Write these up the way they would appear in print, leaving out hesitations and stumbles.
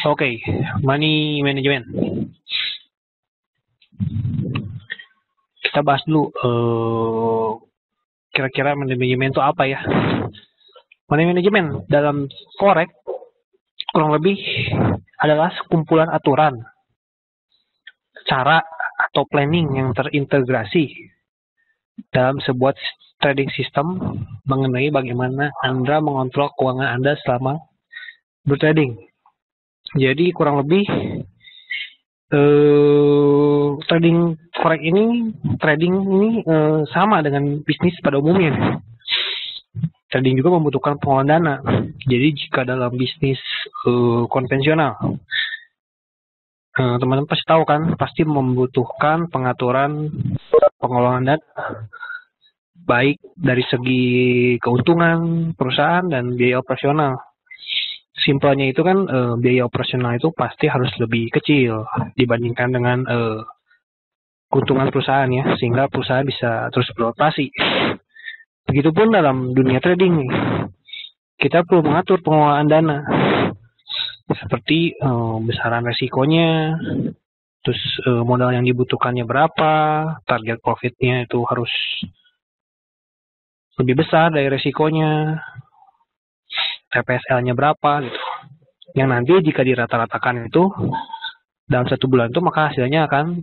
Oke, money management. Kita bahas dulu kira-kira manajemen itu apa ya? Money management dalam forex kurang lebih adalah sekumpulan aturan, cara atau planning yang terintegrasi dalam sebuah trading system mengenai bagaimana Anda mengontrol keuangan Anda selama bertrading. Jadi kurang lebih trading forex ini sama dengan bisnis pada umumnya. Trading juga membutuhkan pengolahan dana. Jadi jika dalam bisnis konvensional, teman-teman pasti tahu kan, pasti membutuhkan pengaturan pengolahan dana, baik dari segi keuntungan perusahaan dan biaya operasional. Simpelnya itu kan biaya operasional itu pasti harus lebih kecil dibandingkan dengan keuntungan perusahaan ya, sehingga perusahaan bisa terus beroperasi. Begitupun dalam dunia trading nih, kita perlu mengatur pengelolaan dana seperti besaran resikonya, terus modal yang dibutuhkannya berapa, target profitnya itu harus lebih besar dari resikonya, TPSL-nya berapa gitu. Yang nanti jika dirata-ratakan itu dalam 1 bulan itu maka hasilnya akan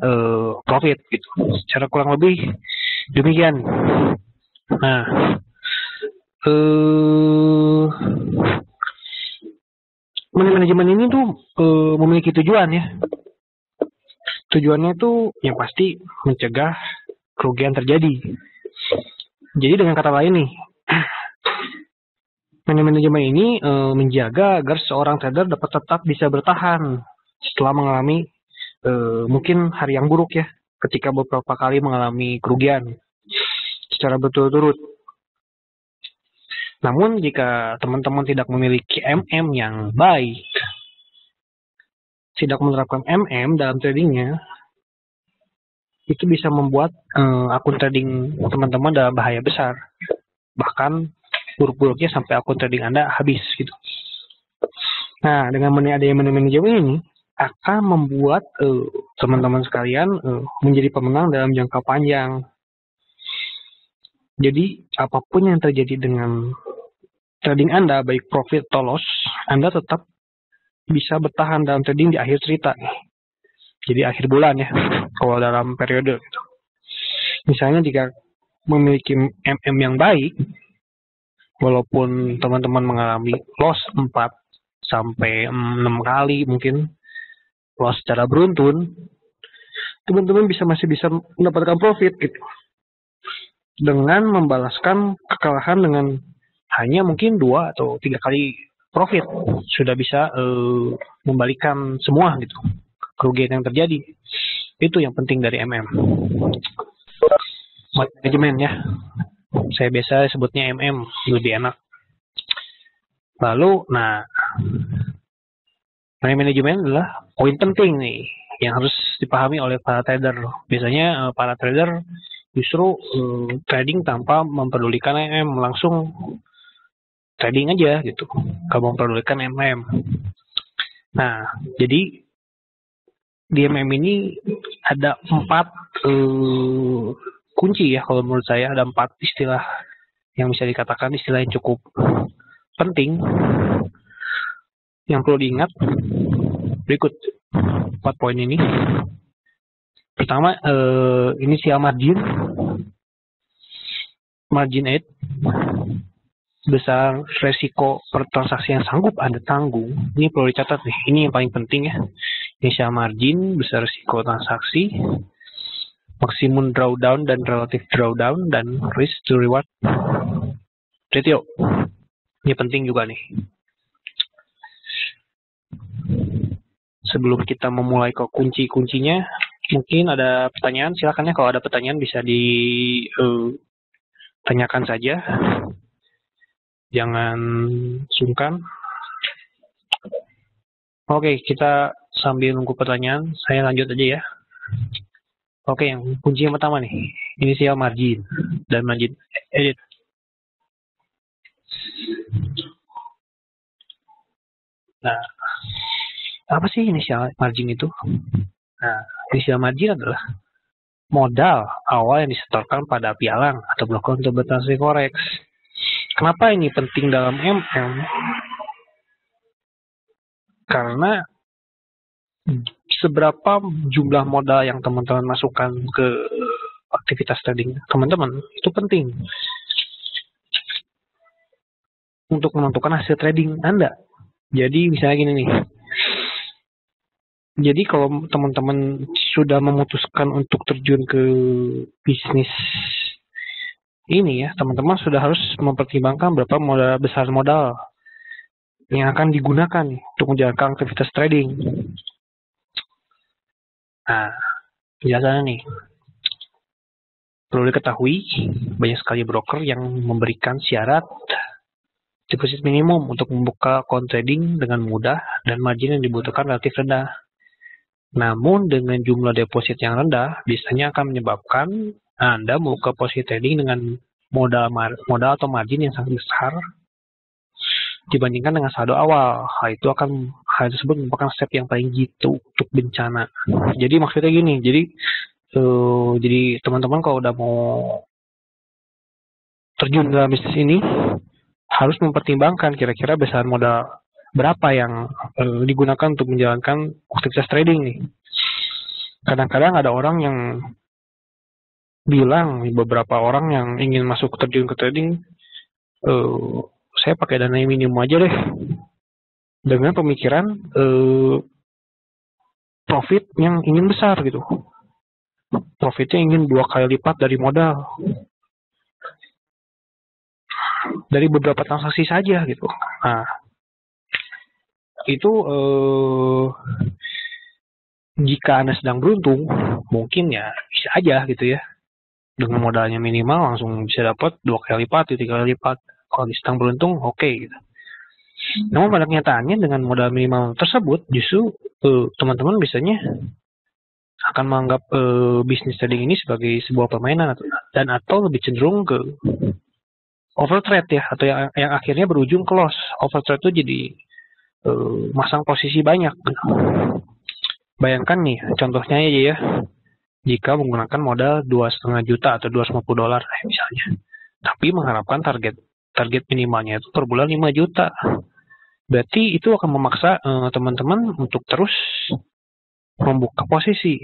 profit gitu. Secara kurang lebih demikian. Nah, manajemen ini tuh memiliki tujuan ya. Tujuannya itu yang pasti mencegah kerugian terjadi. Jadi dengan kata lain nih, manajemen ini menjaga agar seorang trader dapat tetap bisa bertahan setelah mengalami mungkin hari yang buruk ya, ketika beberapa kali mengalami kerugian secara berturut-turut. Namun jika teman-teman tidak memiliki MM yang baik, tidak menerapkan MM dalam tradingnya, itu bisa membuat akun trading teman-teman dalam bahaya besar. Bahkan buruk-buruknya sampai akun trading Anda habis gitu. Nah, dengan adanya manajemen ini akan membuat teman-teman sekalian menjadi pemenang dalam jangka panjang. Jadi apapun yang terjadi dengan trading Anda, baik profit atau loss, Anda tetap bisa bertahan dalam trading di akhir cerita. Jadi akhir bulan ya, kalau dalam periode gitu. Misalnya jika memiliki MM yang baik, walaupun teman-teman mengalami loss 4 sampai 6 kali mungkin loss secara beruntun, teman-teman masih bisa mendapatkan profit gitu. Dengan membalaskan kekalahan dengan hanya mungkin 2 atau 3 kali profit, sudah bisa membalikan semua gitu kerugian yang terjadi. Itu yang penting dari MM. Manajemen ya, saya biasa sebutnya MM, lebih enak. Lalu, nah, manajemen adalah poin penting nih yang harus dipahami oleh para trader. Biasanya para trader justru trading tanpa memperdulikan MM, langsung trading aja gitu, gak memperdulikan MM. Nah, jadi di MM ini ada 4 kunci ya, kalau menurut saya ada 4 istilah yang bisa dikatakan istilah yang cukup penting yang perlu diingat. Berikut 4 poin ini. Pertama, inisial margin 8, besar resiko per transaksi yang sanggup Anda tanggung. Ini perlu dicatat nih, ini yang paling penting ya. Initial margin, besar resiko transaksi, maksimum drawdown dan relative drawdown, dan risk to reward ratio. Ini penting juga nih. Sebelum kita memulai ke kunci-kuncinya, mungkin ada pertanyaan, silakan ya, kalau ada pertanyaan bisa ditanyakan saja. Jangan sungkan. Oke, kita sambil nunggu pertanyaan, saya lanjut aja ya. Oke, yang kunci yang pertama nih, initial margin dan margin edit. Nah, Apa sih initial margin itu? Nah, initial margin adalah modal awal yang disetorkan pada pialang atau blok untuk bertransaksi forex. Kenapa ini penting dalam MM? Karena seberapa jumlah modal yang teman-teman masukkan ke aktivitas trading teman-teman itu penting untuk menentukan hasil trading Anda. Jadi misalnya gini nih. Jadi kalau teman-teman sudah memutuskan untuk terjun ke bisnis ini ya, teman-teman sudah harus mempertimbangkan berapa besar modal yang akan digunakan untuk menjalankan aktivitas trading. Nah, biasanya nih, perlu diketahui banyak sekali broker yang memberikan syarat deposit minimum untuk membuka akun trading dengan mudah dan margin yang dibutuhkan relatif rendah. Namun dengan jumlah deposit yang rendah, biasanya akan menyebabkan Anda membuka posisi trading dengan modal atau margin yang sangat besar dibandingkan dengan saldo awal. Hal tersebut merupakan step yang paling jitu untuk bencana. Jadi maksudnya gini, jadi teman-teman kalau udah mau terjun dalam bisnis ini harus mempertimbangkan kira-kira besar modal berapa yang digunakan untuk menjalankan aktivitas trading nih. Kadang-kadang ada orang yang bilang, beberapa orang yang ingin masuk terjun ke trading, saya pakai dana yang minimum aja deh, dengan pemikiran profit yang ingin besar gitu. Profitnya ingin 2 kali lipat dari modal. Dari beberapa transaksi saja gitu. Nah, itu jika Anda sedang beruntung, mungkin ya bisa aja gitu ya. Dengan modalnya minimal langsung bisa dapat 2 kali lipat, 3 kali lipat. Kalau sedang beruntung, oke gitu. Namun pada kenyataannya dengan modal minimal tersebut, justru teman-teman biasanya akan menganggap bisnis trading ini sebagai sebuah permainan atau lebih cenderung ke overtrade ya, atau yang akhirnya berujung ke loss. Overtrade itu jadi masang posisi banyak. Bayangkan nih, contohnya aja ya, jika menggunakan modal 2,5 juta atau $250 misalnya, tapi mengharapkan target minimalnya itu per bulan 5 juta. Berarti itu akan memaksa teman-teman untuk terus membuka posisi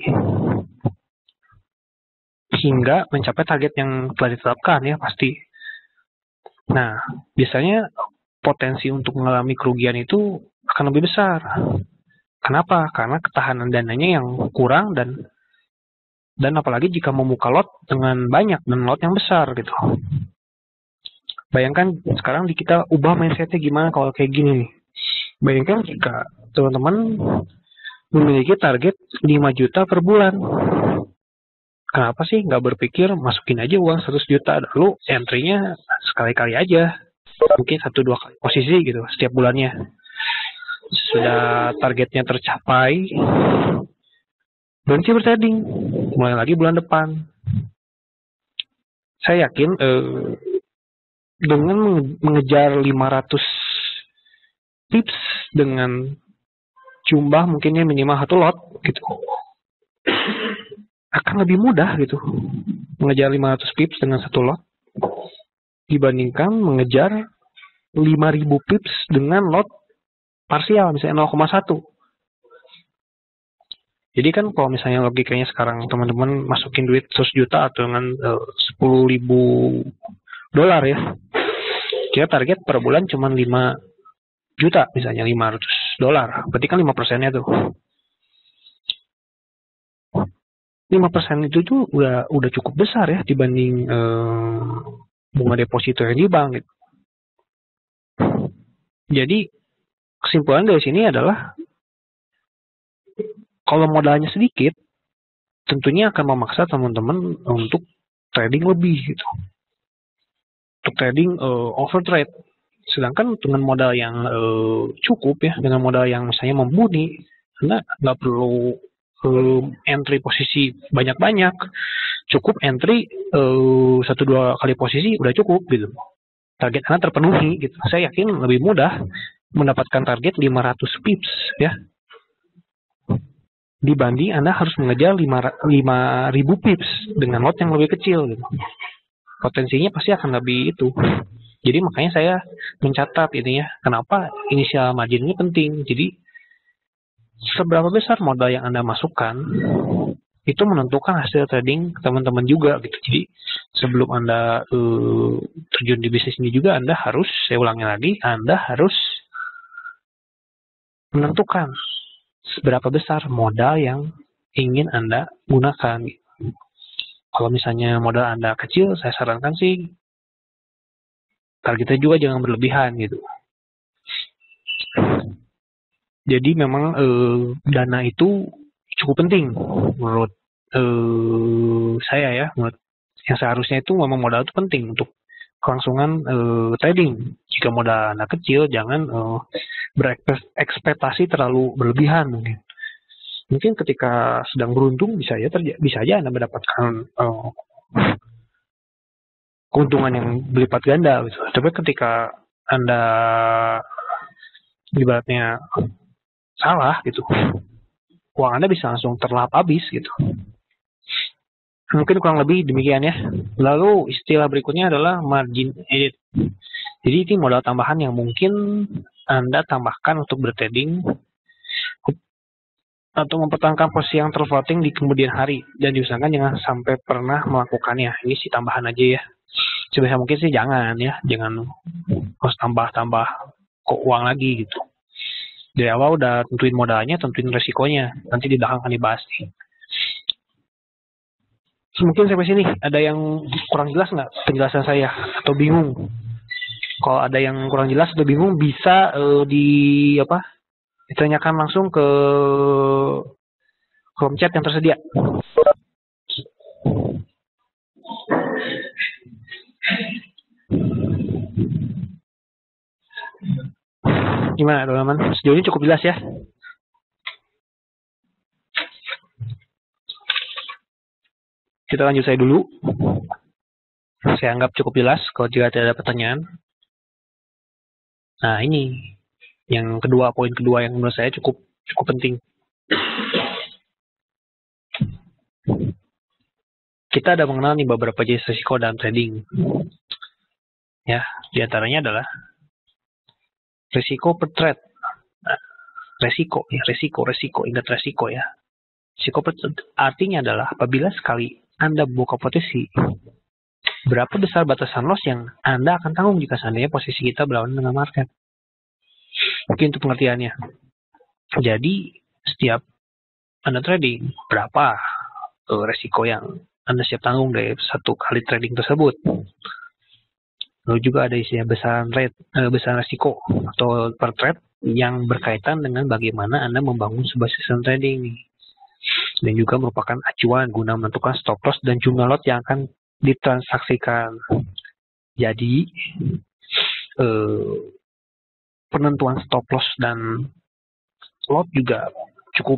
hingga mencapai target yang telah ditetapkan ya pasti. Nah, biasanya potensi untuk mengalami kerugian itu akan lebih besar. Kenapa? Karena ketahanan dananya yang kurang dan apalagi jika membuka lot dengan banyak dan lot yang besar gitu. Bayangkan sekarang kita ubah mindsetnya gimana kalau kayak gini nih. Bayangkan jika teman-teman memiliki target 5 juta per bulan. Kenapa sih nggak berpikir masukin aja uang 100 juta lalu entry-nya sekali-kali aja. Mungkin 1-2 kali posisi gitu setiap bulannya. Sudah targetnya tercapai, berhenti bertrading, mulai lagi bulan depan. Saya yakin dengan mengejar 500 pips dengan jumlah mungkinnya minimal 1 lot gitu, akan lebih mudah gitu mengejar 500 pips dengan 1 lot dibandingkan mengejar 5.000 pips dengan lot parsial misalnya 0,1. Jadi kan kalau misalnya logikanya sekarang teman-teman masukin duit 100 juta atau dengan $10.000 ya, kita target per bulan cuma 5 juta misalnya $500, berarti kan 5%-nya tuh. 5% itu tuh udah cukup besar ya dibanding bunga deposito yang di bank gitu. Jadi kesimpulan dari sini adalah kalau modalnya sedikit, tentunya akan memaksa teman-teman untuk trading lebih gitu. Untuk trading overtrade. Sedangkan dengan modal yang cukup ya, dengan modal yang misalnya membumi, Anda nggak perlu entry posisi banyak-banyak, cukup entry 1-2 kali posisi udah cukup gitu. Target Anda terpenuhi gitu. Saya yakin lebih mudah mendapatkan target 500 pips ya dibanding Anda harus mengejar 5.000 pips dengan lot yang lebih kecil gitu. Potensinya pasti akan lebih itu. Jadi makanya saya mencatat ini ya, kenapa initial margin ini penting. Jadi seberapa besar modal yang Anda masukkan itu menentukan hasil trading teman-teman juga gitu. Jadi sebelum Anda terjun di bisnis ini juga Anda harus, saya ulangi lagi, Anda harus menentukan seberapa besar modal yang ingin Anda gunakan. Kalau misalnya modal Anda kecil, saya sarankan sih targetnya juga jangan berlebihan gitu. Jadi memang dana itu cukup penting menurut saya ya. Menurut yang seharusnya itu memang modal itu penting untuk kelangsungan trading. Jika modal Anda kecil, jangan berekspektasi terlalu berlebihan mungkin. Mungkin ketika sedang beruntung bisa aja Anda mendapatkan keuntungan yang berlipat ganda gitu. Tapi ketika Anda ibaratnya salah gitu, uang Anda bisa langsung terlahap habis gitu. Mungkin kurang lebih demikian ya. Lalu istilah berikutnya adalah margin edit. Jadi ini modal tambahan yang mungkin Anda tambahkan untuk bertrading atau mempertahankan posisi yang terfloating di kemudian hari, dan diusahakan jangan sampai pernah melakukannya. Ini sih tambahan aja ya. Sebisa mungkin sih jangan harus tambah kok uang lagi gitu. Dari awal udah tentuin modalnya, tentuin resikonya. Nanti di belakang akan dibahas nih. Mungkin sampai sini ada yang kurang jelas nggak penjelasan saya atau bingung? Kalau ada yang kurang jelas atau bingung bisa ditanyakan langsung ke kolom chat yang tersedia. Gimana teman-teman? Sejauh ini cukup jelas ya? Kita lanjut saya dulu. Saya anggap cukup jelas kalau jika tidak ada pertanyaan. Nah ini yang kedua, poin kedua yang menurut saya cukup penting. Kita ada mengenal nih beberapa jenis risiko dalam trading. Ya, diantaranya adalah risiko per trade. Nah, resiko, ingat resiko ya. Risiko per trade artinya adalah apabila sekali Anda buka posisi, berapa besar batasan loss yang Anda akan tanggung jika seandainya posisi kita berlawanan dengan market. Mungkin itu pengertiannya. Jadi, setiap Anda trading, berapa resiko yang Anda siap tanggung dari satu kali trading tersebut. Lalu juga ada istilah besaran resiko atau per trade yang berkaitan dengan bagaimana Anda membangun sebuah sistem trading. Dan juga merupakan acuan guna menentukan stop loss dan jumlah lot yang akan ditransaksikan. Jadi, penentuan stop loss dan lot juga cukup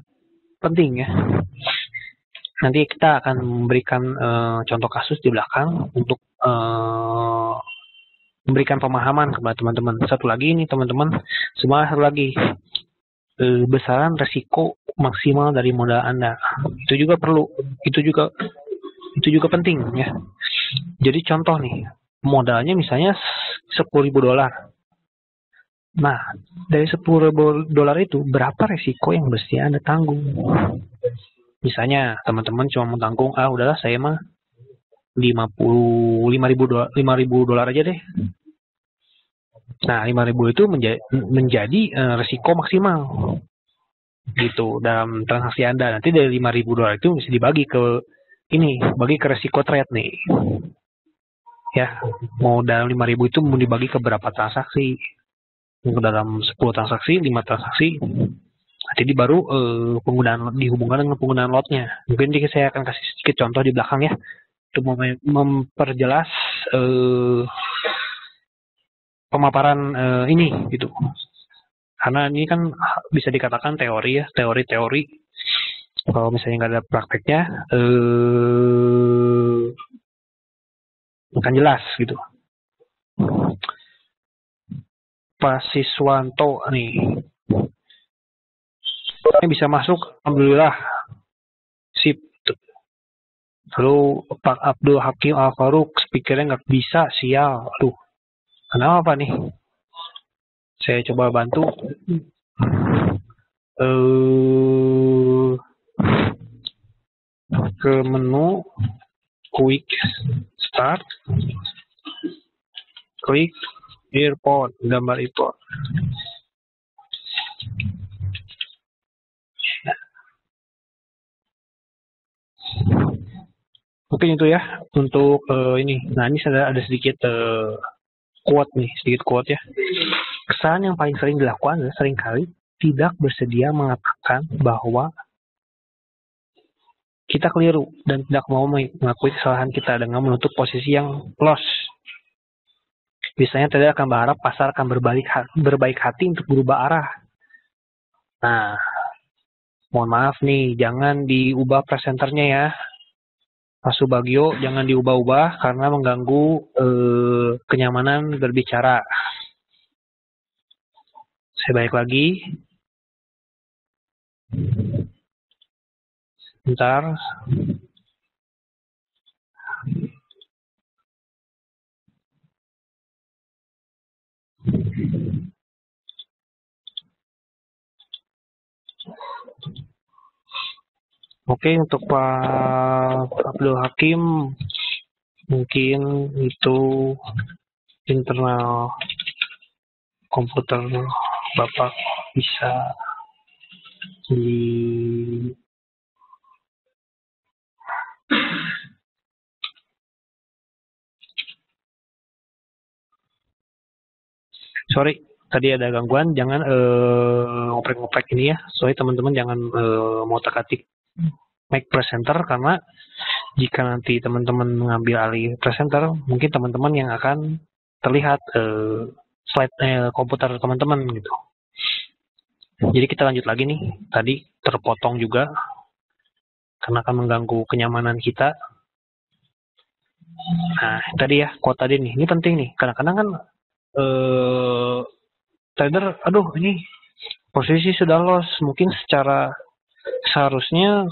penting ya. Nanti kita akan memberikan contoh kasus di belakang untuk memberikan pemahaman kepada teman-teman. Satu lagi nih teman-teman, satu lagi besaran resiko maksimal dari modal Anda. Itu juga perlu, itu juga penting ya. Jadi contoh nih, modalnya misalnya $10.000. Nah, dari $10.000 itu berapa resiko yang mesti Anda tanggung? Misalnya teman-teman cuma mau tanggung, udahlah saya mah $5.000 aja deh. Nah, 5.000 itu menjadi resiko maksimal gitu dalam transaksi Anda. Nanti dari $5.000 itu bisa dibagi ke resiko trade nih. Ya, mau dalam 5.000 itu mau dibagi ke berapa transaksi? Dalam 10 transaksi, 5 transaksi. Jadi baru dihubungkan dengan penggunaan lotnya. Mungkin saya akan kasih sedikit contoh di belakang ya, untuk memperjelas pemaparan ini gitu. Karena ini kan bisa dikatakan teori ya, teori. Kalau misalnya nggak ada prakteknya, akan jelas gitu. Pak Siswanto nih, ini bisa masuk, alhamdulillah. Lalu Pak Abdul Hakim Al Farouk, speakernya nggak bisa, sial. Aduh, kenapa nih? Saya coba bantu. Ke menu quick start, klik earphone, gambar earphone. Mungkin itu ya untuk ini. Nah, ini ada sedikit quote nih, sedikit quote ya. Kesalahan yang paling sering dilakukan adalah seringkali tidak bersedia mengatakan bahwa kita keliru dan tidak mau mengakui kesalahan kita dengan menutup posisi yang loss. Biasanya trader akan berharap pasar akan berbaik hati untuk berubah arah. Nah, mohon maaf nih, jangan diubah presenternya ya. Pak Subagio, jangan diubah-ubah karena mengganggu kenyamanan berbicara. Saya balik lagi. Bentar. Oke, untuk Pak Abdul Hakim, mungkin itu internal komputer Bapak bisa di sorry, tadi ada gangguan, jangan ngoprek-ngoprek ini ya, soalnya teman-teman jangan mau tak-atik make presenter, karena jika nanti teman-teman mengambil alih presenter, mungkin teman-teman yang akan terlihat slide komputer teman-teman gitu. Jadi kita lanjut lagi nih, tadi terpotong juga karena akan mengganggu kenyamanan kita. Nah, tadi ya, quote tadi nih, ini penting nih, kadang-kadang kan trader, aduh ini posisi sudah loss, mungkin secara seharusnya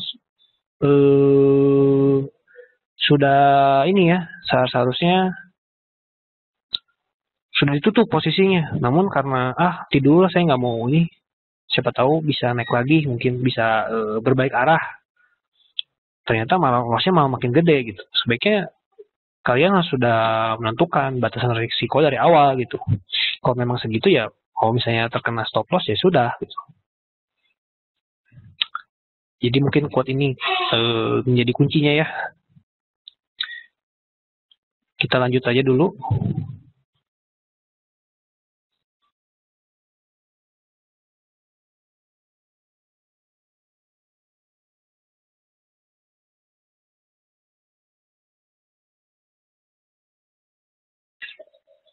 sudah ini ya, seharusnya sudah ditutup posisinya. Namun karena tidur saya nggak mau ini, siapa tahu bisa naik lagi, mungkin bisa berbalik arah. Ternyata malah lossnya malah makin gede gitu. Sebaiknya kalian sudah menentukan batasan risiko dari awal gitu. Kalau memang segitu ya, kalau misalnya terkena stop loss ya sudah gitu. Jadi mungkin quote ini menjadi kuncinya ya. Kita lanjut aja dulu.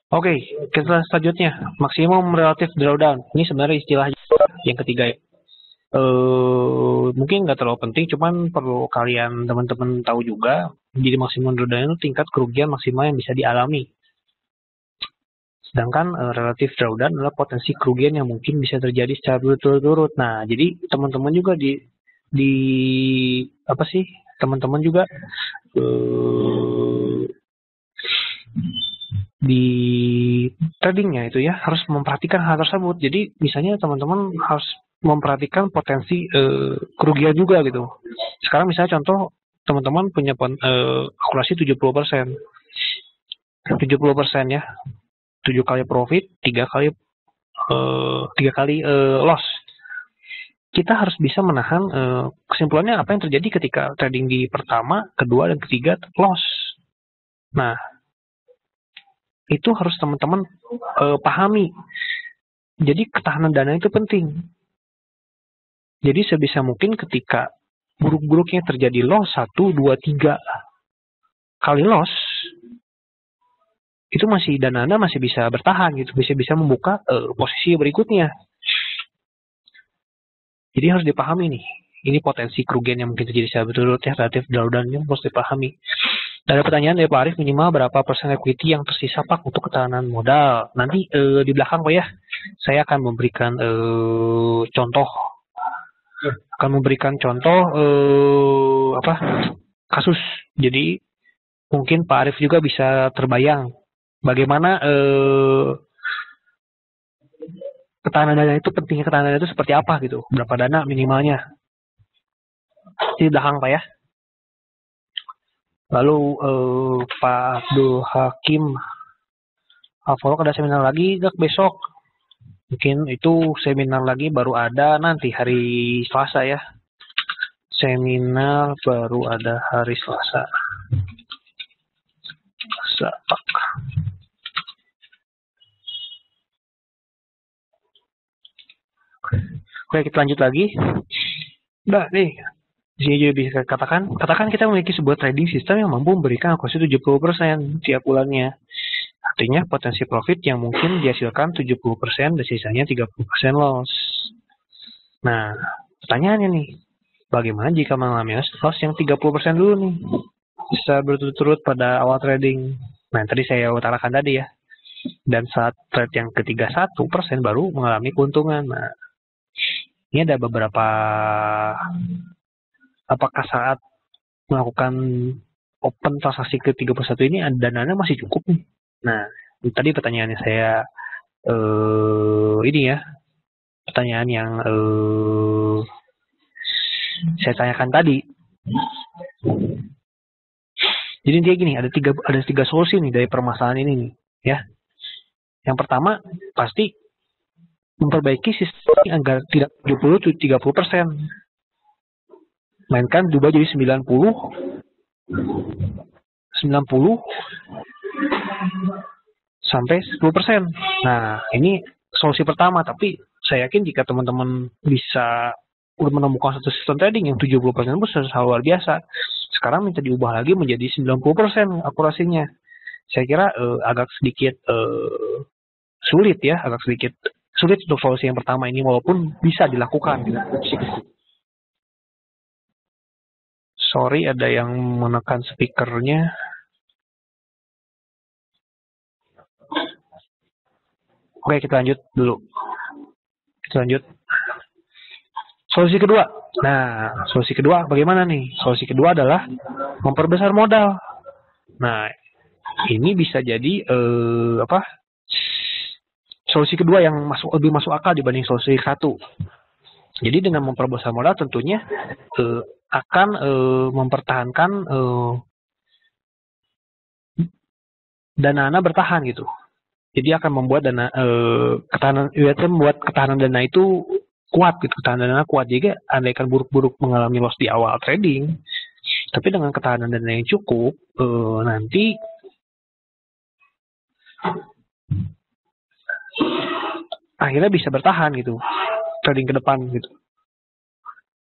Oke, kita selanjutnya maksimum relative drawdown. Ini sebenarnya istilah yang ketiga ya. Mungkin nggak terlalu penting, cuman perlu kalian teman-teman tahu juga. Jadi maksimum drawdown itu tingkat kerugian maksimal yang bisa dialami. Sedangkan relative drawdown adalah potensi kerugian yang mungkin bisa terjadi secara berturut-turut. Nah, jadi teman-teman juga di apa sih? Teman-teman juga di tradingnya itu ya harus memperhatikan hal tersebut. Jadi misalnya teman-teman harus memperhatikan potensi kerugian juga gitu. Sekarang misalnya contoh teman-teman punya akurasi 70%. 70% ya. 7 kali profit, 3 kali loss. Kita harus bisa menahan kesimpulannya apa yang terjadi ketika trading di pertama, kedua, dan ketiga loss. Nah, itu harus teman-teman pahami. Jadi ketahanan dana itu penting. Jadi sebisa mungkin ketika buruk-buruknya terjadi loss 1, 2, 3 kali loss, itu masih dana Anda masih bisa bertahan gitu, bisa membuka posisi berikutnya. Jadi harus dipahami nih. Ini potensi kerugian yang mungkin terjadi secara berturut ya, relatif drawdown-nya harus dipahami. Ada pertanyaan dari Pak Arif, minimal berapa persen equity yang tersisa Pak untuk ketahanan modal? Nanti di belakang Pak ya, saya akan memberikan contoh. Akan memberikan contoh kasus. Jadi mungkin Pak Arif juga bisa terbayang bagaimana ketahanan dana itu, pentingnya ketahanan dana itu seperti apa gitu, berapa dana minimalnya. Ini belakang Pak ya. Lalu Pak Abdul Hakim Alfolok ada seminar lagi gak besok? Mungkin itu seminar lagi baru ada nanti hari Selasa ya. Seminar baru ada hari Selasa. Pak. Oke, kita lanjut lagi. Nah, nih. Di sini juga bisa katakan kita memiliki sebuah trading system yang mampu memberikan akurasi 70% tiap bulannya. Artinya potensi profit yang mungkin dihasilkan 70% dan sisanya 30% loss. Nah, pertanyaannya nih, bagaimana jika mengalami loss yang 30% dulu nih? Bisa berturut-turut pada awal trading. Nah, tadi saya utarakan tadi ya. Dan saat trade yang ketiga 1% baru mengalami keuntungan. Nah, ini ada beberapa, apakah saat melakukan open transaksi ke 31 ini dananya masih cukup nih? Nah, tadi pertanyaannya saya ini ya, pertanyaan yang saya tanyakan tadi. Jadi dia gini, ada tiga solusi nih dari permasalahan ini nih, ya. Yang pertama pasti memperbaiki sistem agar tidak 70-30%. Mainkan berubah jadi 90 sampai 10%. Nah, ini solusi pertama, tapi saya yakin jika teman-teman bisa udah menemukan satu sistem trading yang 70% itu sudah luar biasa. Sekarang minta diubah lagi menjadi 90% akurasinya. Saya kira agak sedikit sulit ya, agak sedikit sulit untuk solusi yang pertama ini, walaupun bisa dilakukan. Sorry, ada yang menekan speakernya. Oke, kita lanjut dulu. Kita lanjut. Solusi kedua. Nah, solusi kedua bagaimana nih? Solusi kedua adalah memperbesar modal. Nah, ini bisa jadi solusi kedua yang lebih masuk akal dibanding solusi satu. Jadi dengan memperbesar modal tentunya akan mempertahankan dana Anda bertahan gitu. Jadi akan membuat ketahanan dana itu kuat gitu, ketahanan dana kuat. Jadi andaikan buruk-buruk mengalami loss di awal trading, tapi dengan ketahanan dana yang cukup, nanti akhirnya bisa bertahan gitu trading ke depan gitu.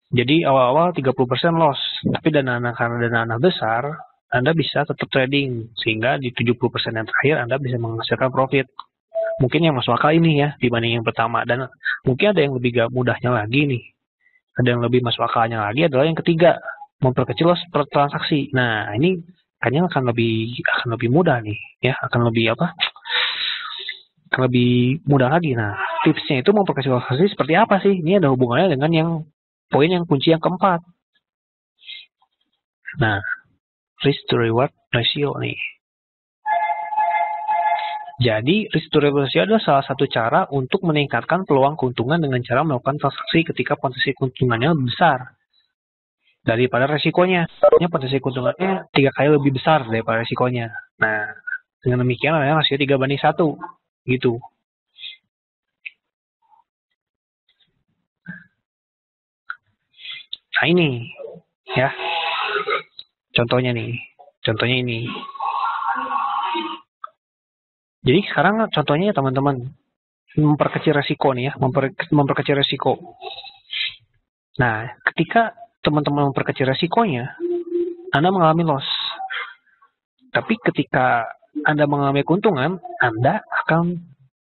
Jadi awal-awal 30% loss, tapi karena dana Anda besar, Anda bisa tetap trading sehingga di 70% yang terakhir Anda bisa menghasilkan profit. Mungkin yang masuk akal ini ya dibanding yang pertama, dan mungkin ada yang lebih mudahnya lagi nih. Ada yang lebih masuk akalnya lagi adalah yang ketiga, memperkecil loss per transaksi. Nah, ini kayaknya akan lebih mudah nih ya, akan lebih mudah lagi. Nah, tipsnya itu memperkecil loss transaksi seperti apa sih? Ini ada hubungannya dengan yang poin yang kunci yang keempat. Nah, risk to reward ratio nih. Jadi, risk to reward ratio adalah salah satu cara untuk meningkatkan peluang keuntungan dengan cara melakukan transaksi ketika potensi keuntungannya lebih besar daripada resikonya. Potensi keuntungannya 3 kali lebih besar daripada resikonya. Nah, dengan demikian adalah rasio 3:1 gitu. Nah, ini ya. Contohnya ini. Jadi sekarang contohnya teman-teman memperkecil resiko nih ya, memperkecil resiko. Nah, ketika teman-teman memperkecil resikonya, Anda mengalami loss. Tapi ketika Anda mengalami keuntungan, Anda akan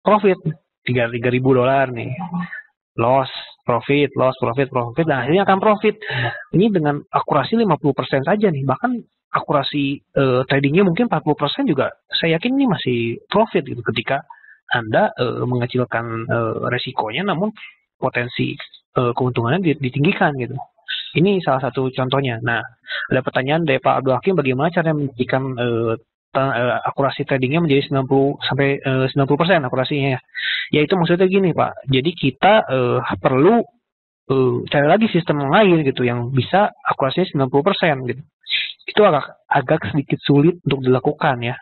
profit $3.000 nih. Loss, profit, dan akhirnya akan profit. Ini dengan akurasi 50% saja nih. Bahkan akurasi tradingnya mungkin 40% juga saya yakin ini masih profit gitu ketika Anda mengecilkan resikonya namun potensi keuntungannya ditinggikan gitu. Ini salah satu contohnya. Nah, ada pertanyaan dari Pak Abdul Hakim, bagaimana cara menjadikan akurasi tradingnya menjadi 90 sampai 90% akurasinya ya. Yaitu maksudnya gini Pak. Jadi kita perlu cari lagi sistem yang lain gitu yang bisa akurasinya 90% gitu. Itu agak sedikit sulit untuk dilakukan ya.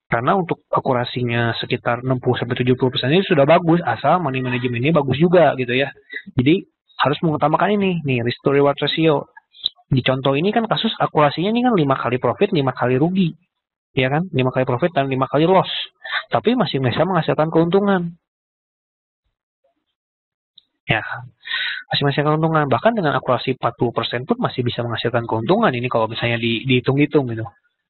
Karena untuk akurasinya sekitar 60-70% ini sudah bagus, asal money management ini bagus juga gitu ya. Jadi harus mengutamakan ini, nih risk to reward ratio. Di contoh ini kan kasus akurasinya ini kan 5 kali profit, 5 kali rugi. Ya kan? 5 kali profit dan 5 kali loss. Tapi masih bisa menghasilkan keuntungan. Ya, masih menghasilkan keuntungan. Bahkan dengan akurasi 40% pun masih bisa menghasilkan keuntungan ini kalau misalnya dihitung-hitung gitu.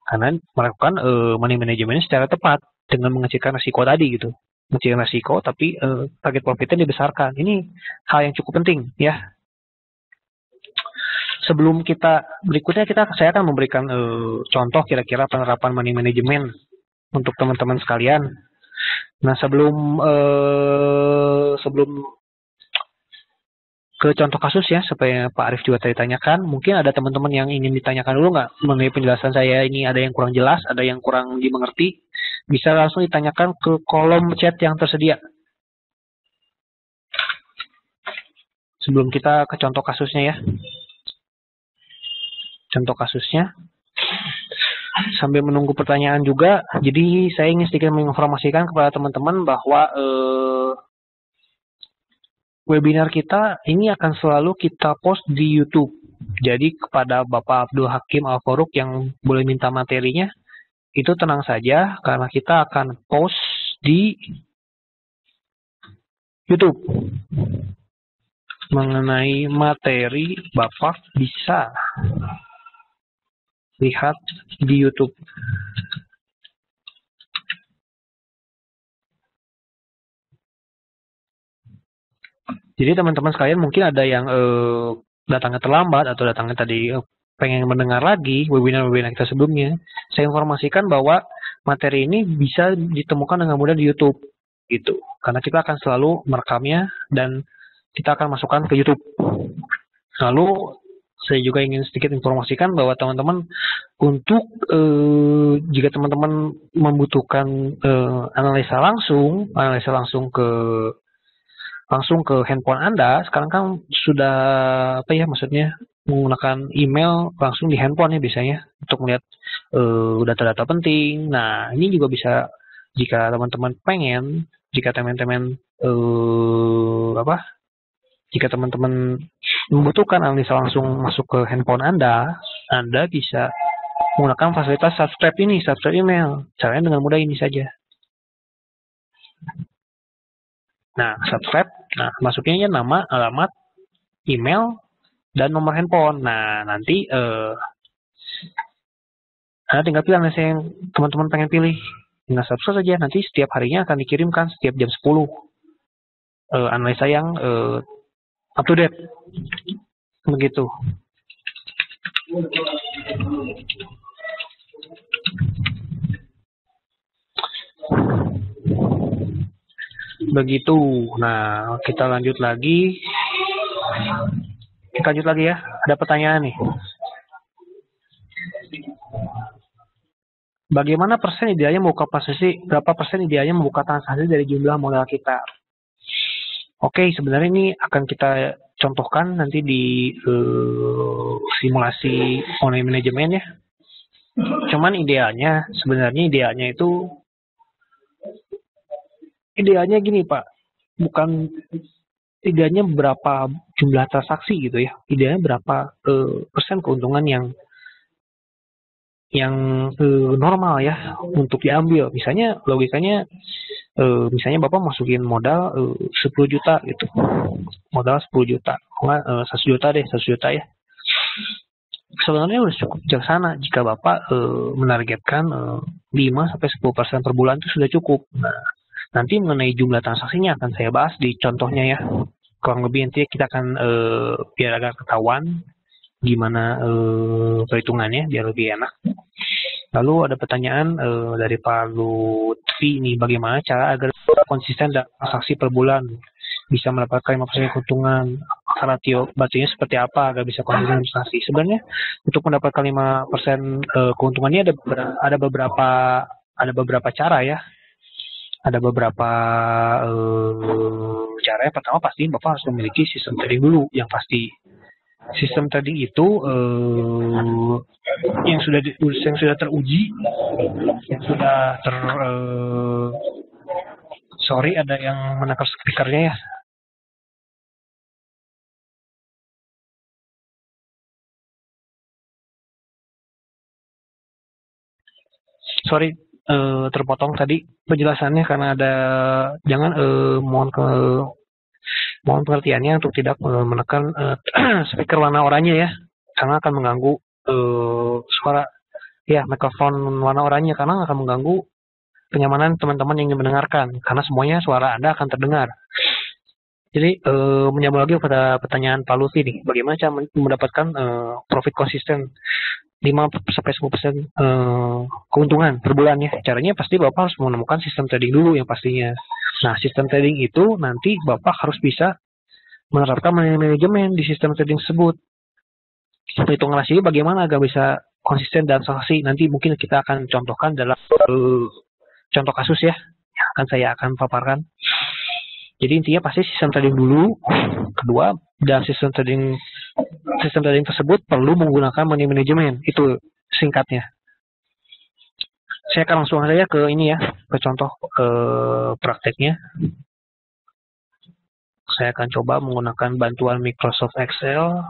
Karena melakukan money management secara tepat dengan mengecilkan risiko tadi gitu. Mengecilkan risiko tapi target profitnya dibesarkan. Ini hal yang cukup penting ya. Sebelum berikutnya saya akan memberikan contoh kira-kira penerapan money management untuk teman-teman sekalian. Nah, sebelum ke contoh kasus ya, supaya Pak Arif juga tadi tanyakan. Mungkin ada teman-teman yang ingin ditanyakan dulu nggak mengenai penjelasan saya ini, ada yang kurang jelas, ada yang kurang dimengerti. Bisa langsung ditanyakan ke kolom chat yang tersedia. Sebelum kita ke contoh kasusnya ya. Contoh kasusnya. Sambil menunggu pertanyaan juga, jadi saya ingin sedikit menginformasikan kepada teman-teman bahwa webinar kita ini akan selalu kita post di YouTube. Jadi kepada Bapak Abdul Hakim Al-Faruq yang boleh minta materinya, itu tenang saja karena kita akan post di YouTube. Mengenai materi, Bapak bisa lihat di YouTube. Jadi teman-teman sekalian mungkin ada yang datangnya terlambat atau datangnya tadi pengen mendengar lagi webinar-webinar kita sebelumnya. Saya informasikan bahwa materi ini bisa ditemukan dengan mudah di YouTube gitu. Karena kita akan selalu merekamnya dan kita akan masukkan ke YouTube. Lalu saya juga ingin sedikit informasikan bahwa teman-teman untuk jika teman-teman membutuhkan analisa langsung ke handphone Anda, sekarang kan sudah maksudnya menggunakan email langsung di handphone ya biasanya untuk melihat data-data penting. Nah, ini juga bisa jika teman-teman jika teman-teman membutuhkan analisa langsung masuk ke handphone Anda bisa menggunakan fasilitas subscribe email. Caranya dengan mudah ini saja. Nah, subscribe, masukinnya nama, alamat, email, dan nomor handphone. Nah, nanti Anda tinggal pilih analisa yang teman-teman pengen pilih. Nah, subscribe saja, nanti setiap harinya akan dikirimkan setiap jam 10. Analisa yang up to date. Begitu. Begitu. Nah, kita lanjut lagi. Ya. Ada pertanyaan nih. Bagaimana persen idealnya membuka posisi? Berapa persen idealnya membuka transaksi dari jumlah modal kita? Oke, sebenarnya ini akan kita contohkan nanti di simulasi money management ya. Cuman sebenarnya idealnya gini Pak, bukan idealnya berapa jumlah transaksi gitu ya. Idealnya berapa persen keuntungan yang normal ya untuk diambil. Misalnya logikanya misalnya Bapak masukin modal 10 juta gitu. Modal 10 juta. 1 juta deh, 1 juta ya. Sebenarnya sudah cukup bijaksana jika Bapak menargetkan 5-10% per bulan itu sudah cukup. Nah, nanti mengenai jumlah transaksinya akan saya bahas di contohnya ya. Kurang lebih nanti kita akan biar agak ketahuan gimana perhitungannya biar lebih enak. Lalu ada pertanyaan dari Pak Lutfi nih, bagaimana cara agar konsisten transaksi per bulan bisa mendapatkan 5% keuntungan? ratio batunya seperti apa agar bisa konsisten investasi. Sebenarnya untuk mendapatkan 5% keuntungannya ada beberapa cara ya. Ada beberapa cara. Yang pertama pasti Bapak harus memiliki sistem trading dulu yang pasti. Sistem trading itu yang sudah teruji, yang sudah sorry ada yang menangkap speakernya ya. Sorry terpotong tadi penjelasannya karena ada mohon pengertiannya untuk tidak menekan speaker warna oranye ya, karena akan mengganggu suara ya mikrofon warna oranye, karena akan mengganggu kenyamanan teman-teman yang ingin mendengarkan, karena semuanya suara Anda akan terdengar. Jadi menyambung lagi pada pertanyaan Pak Lutfi nih, bagaimana cara mendapatkan profit konsisten 5-10% keuntungan per bulan ya. Caranya pasti Bapak harus menemukan sistem trading dulu yang pastinya. Nah, sistem trading itu nanti Bapak harus bisa menerapkan manajemen di sistem trading tersebut. Perhitungan hasilnya bagaimana agar bisa konsisten dan transaksi. Nanti mungkin kita akan contohkan dalam contoh kasus ya, yang saya akan paparkan. Jadi intinya pasti sistem trading dulu. Kedua, dan sistem trading tersebut perlu menggunakan money management. Itu singkatnya. Saya akan langsung saja ke ini ya, ke contoh prakteknya. Saya akan coba menggunakan bantuan Microsoft Excel.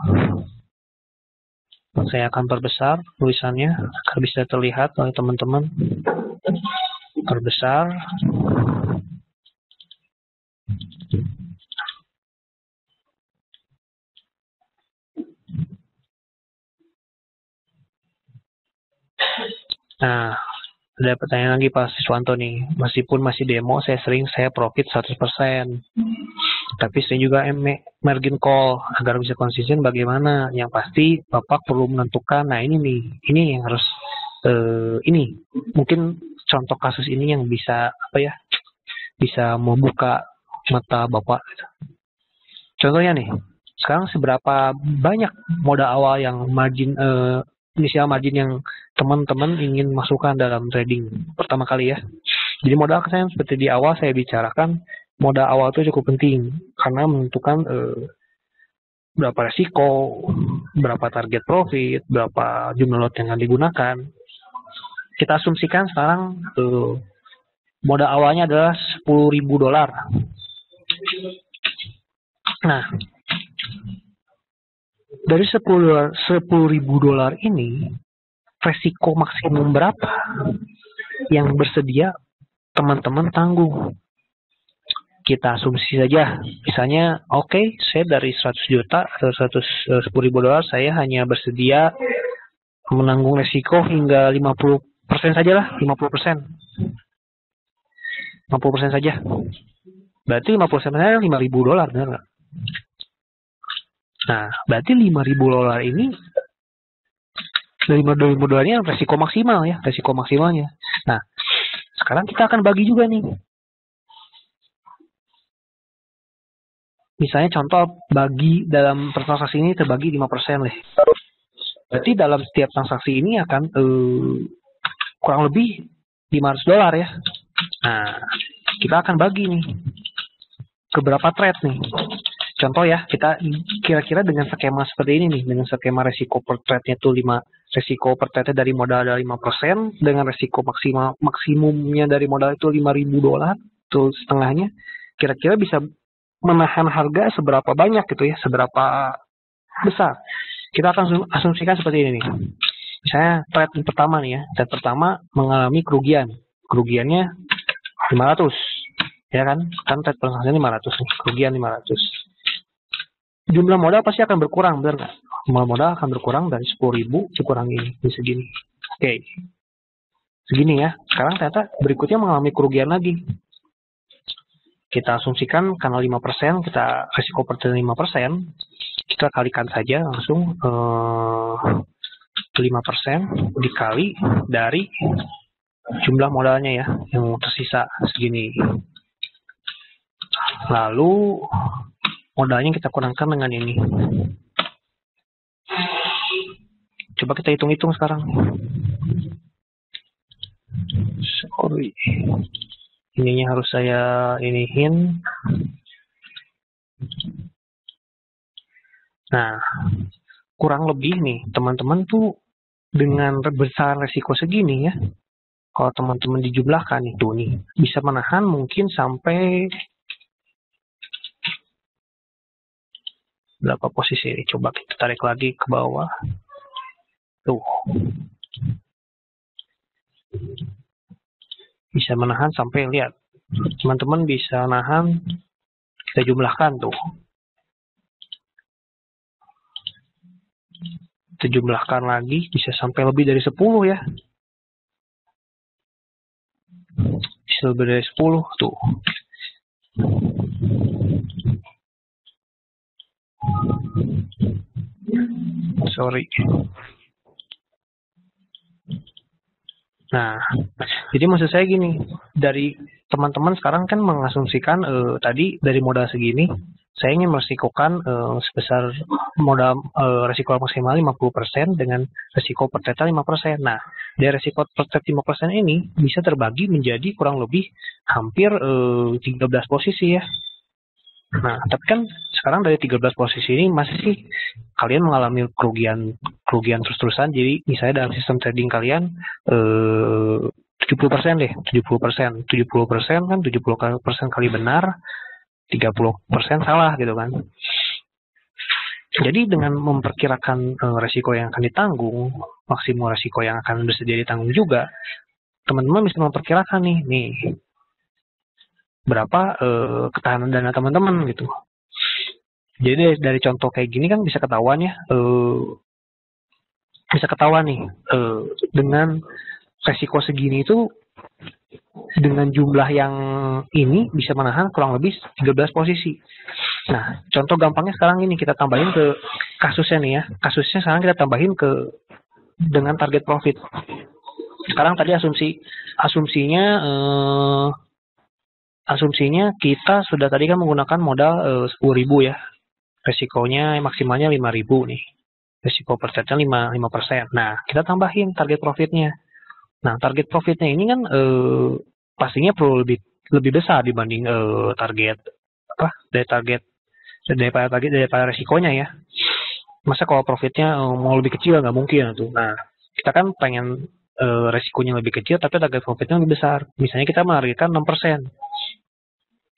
Saya akan perbesar tulisannya agar bisa terlihat oleh teman-teman. Perbesar. Nah, ada pertanyaan lagi Pak Siswanto nih. Meskipun masih demo, saya profit 100%. Tapi saya juga margin call agar bisa konsisten bagaimana. Yang pasti Bapak perlu menentukan, nah ini nih, ini yang harus ini. Mungkin contoh kasus ini yang bisa bisa membuka mata Bapak. Contohnya nih, sekarang seberapa banyak modal awal yang inisial margin yang teman-teman ingin masukkan dalam trading pertama kali ya. Jadi modal saya seperti di awal saya bicarakan, modal awal itu cukup penting karena menentukan berapa resiko, berapa target profit, berapa jumlah lot yang akan digunakan. Kita asumsikan sekarang modal awalnya adalah $10.000. Nah, dari $10.000 ini, resiko maksimum berapa yang bersedia teman-teman tanggung? Kita asumsi saja, misalnya oke, saya dari 100 juta atau $10.000 saya hanya bersedia menanggung resiko hingga 50% saja lah, 50%. 50% saja. Berarti 50% saja $5.000, benar nggak? Nah, berarti $5.000 ini dari $5.000 ini resiko maksimal ya, resiko maksimalnya. Nah, sekarang kita akan bagi juga nih. Misalnya contoh bagi dalam transaksi ini terbagi 5% lah. Berarti dalam setiap transaksi ini akan kurang lebih $500 ya. Nah, kita akan bagi nih ke berapa trade nih. Contoh ya, kita kira-kira dengan skema seperti ini nih, dengan skema resiko per trade-nya itu resiko per trade dari modal ada 5%, dengan resiko maksimumnya dari modal itu $5.000, itu setengahnya, kira-kira bisa menahan harga seberapa banyak gitu ya, seberapa besar. Kita akan asumsikan seperti ini nih. Misalnya trade pertama nih ya, trade pertama mengalami kerugiannya 500, ya kan trade transaksi 500 nih, kerugian 500. Jumlah modal pasti akan berkurang, benar nggak? Jumlah modal akan berkurang dari 10.000 dikurangi di segini. Oke. Segini ya. Sekarang ternyata berikutnya mengalami kerugian lagi. Kita asumsikan karena 5%, kita resiko per 5%, kita kalikan saja langsung 5% dikali dari jumlah modalnya ya, yang tersisa segini. Lalu modalnya kita kurangkan dengan ini. Coba kita hitung-hitung sekarang. Sorry. Ininya harus saya iniin. Nah, kurang lebih nih, teman-teman tuh dengan besar resiko segini ya, kalau teman-teman dijumlahkan itu nih, bisa menahan mungkin sampai berapa posisi ini? Coba kita tarik lagi ke bawah. Tuh. Bisa menahan sampai, lihat. Teman-teman bisa nahan, kita jumlahkan tuh. Kita jumlahkan lagi, bisa sampai lebih dari 10 ya. Bisa lebih dari 10 tuh. Sorry. Nah, jadi maksud saya gini, dari teman-teman sekarang kan mengasumsikan tadi dari modal segini, saya ingin meresikokan sebesar modal resiko maksimal 50% dengan resiko per trade 5%. Nah, dari resiko per trade 5% ini bisa terbagi menjadi kurang lebih hampir 13 posisi ya. Nah, tapi kan sekarang dari 13 posisi ini masih sih kalian mengalami kerugian terus-terusan. Jadi misalnya dalam sistem trading kalian 70% deh, 70%. 70% kan 70% kali benar, 30% salah gitu kan. Jadi dengan memperkirakan resiko yang akan ditanggung, maksimum resiko yang akan bersedia ditanggung juga, teman-teman bisa memperkirakan nih berapa ketahanan dana teman-teman gitu. Jadi dari contoh kayak gini kan bisa ketahuan ya, dengan resiko segini itu dengan jumlah yang ini bisa menahan kurang lebih 13 posisi. Nah, contoh gampangnya sekarang ini kita tambahin ke kasusnya nih ya. Kasusnya sekarang kita tambahin dengan target profit. Sekarang tadi asumsinya kita sudah tadi kan menggunakan modal 10.000 ya. Resikonya maksimalnya 5.000 nih. Resiko per trade-nya 5%. Nah, kita tambahin target profitnya. Nah, target profitnya ini kan pastinya perlu lebih besar dibanding daripada resikonya ya. Masa kalau profitnya mau lebih kecil nggak mungkin tuh. Nah, kita kan pengen resikonya lebih kecil tapi target profitnya lebih besar. Misalnya kita menargetkan 6%.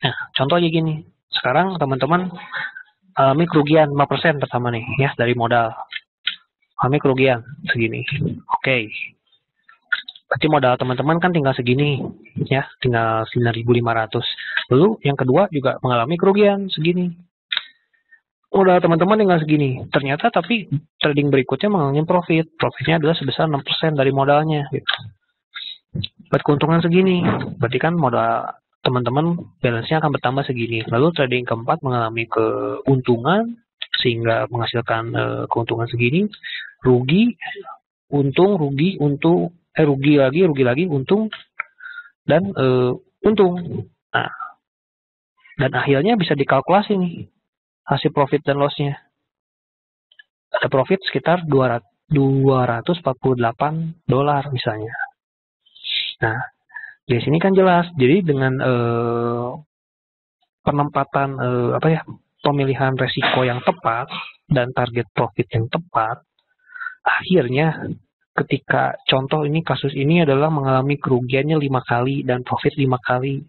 Nah, contoh aja gini. Sekarang teman-teman alami kerugian 5% pertama nih ya dari modal. Alami kerugian segini. Oke. Berarti modal teman-teman kan tinggal segini ya, tinggal 9.500. Lalu yang kedua juga mengalami kerugian segini. Modal teman-teman tinggal segini. Ternyata tapi trading berikutnya mengalami profit. Profitnya adalah sebesar 6% dari modalnya gitu. Buat keuntungan segini. Berarti kan modal teman-teman balance-nya akan bertambah segini. Lalu trading keempat mengalami keuntungan sehingga menghasilkan keuntungan segini. Rugi, untung, rugi lagi, untung, dan untung. Nah, dan akhirnya bisa dikalkulasi nih hasil profit dan loss-nya. Ada profit sekitar $248 misalnya. Nah, di sini kan jelas. Jadi dengan penempatan pemilihan resiko yang tepat dan target profit yang tepat, akhirnya ketika contoh ini kasus ini adalah mengalami kerugiannya 5 kali dan profit 5 kali,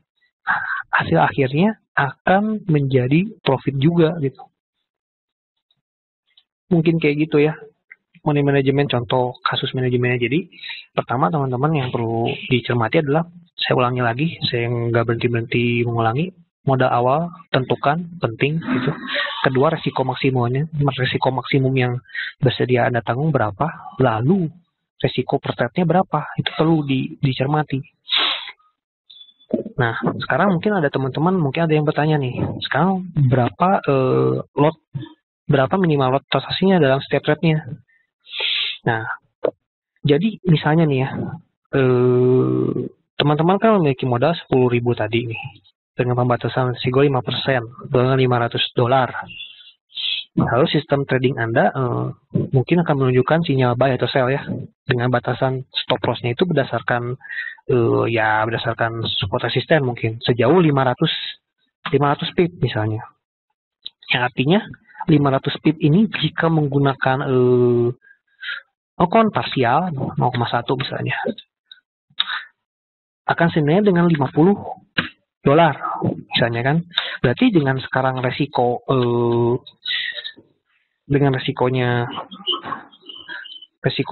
hasil akhirnya akan menjadi profit juga gitu. Mungkin kayak gitu ya. Money management, contoh kasus manajemennya. Jadi pertama teman-teman yang perlu dicermati adalah, saya ulangi lagi, saya nggak berhenti mengulangi, modal awal tentukan, penting gitu. Kedua, resiko maksimum yang bersedia Anda tanggung berapa, lalu resiko per trade-nya berapa, itu perlu dicermati. Nah, sekarang mungkin ada teman-teman, mungkin ada yang bertanya nih, sekarang berapa minimal lot transaksinya dalam setiap trade-nya. Nah, jadi misalnya nih ya, teman-teman kan memiliki modal 10.000 tadi nih. dengan pembatasan risiko 5% dengan $500. Lalu sistem trading Anda mungkin akan menunjukkan sinyal buy atau sell ya, dengan batasan stop loss-nya itu berdasarkan berdasarkan support resisten mungkin sejauh 500 pip misalnya. Yang artinya 500 pip ini jika menggunakan akun parsial 0,1 misalnya akan senilai dengan $50 misalnya kan. Berarti dengan sekarang resiko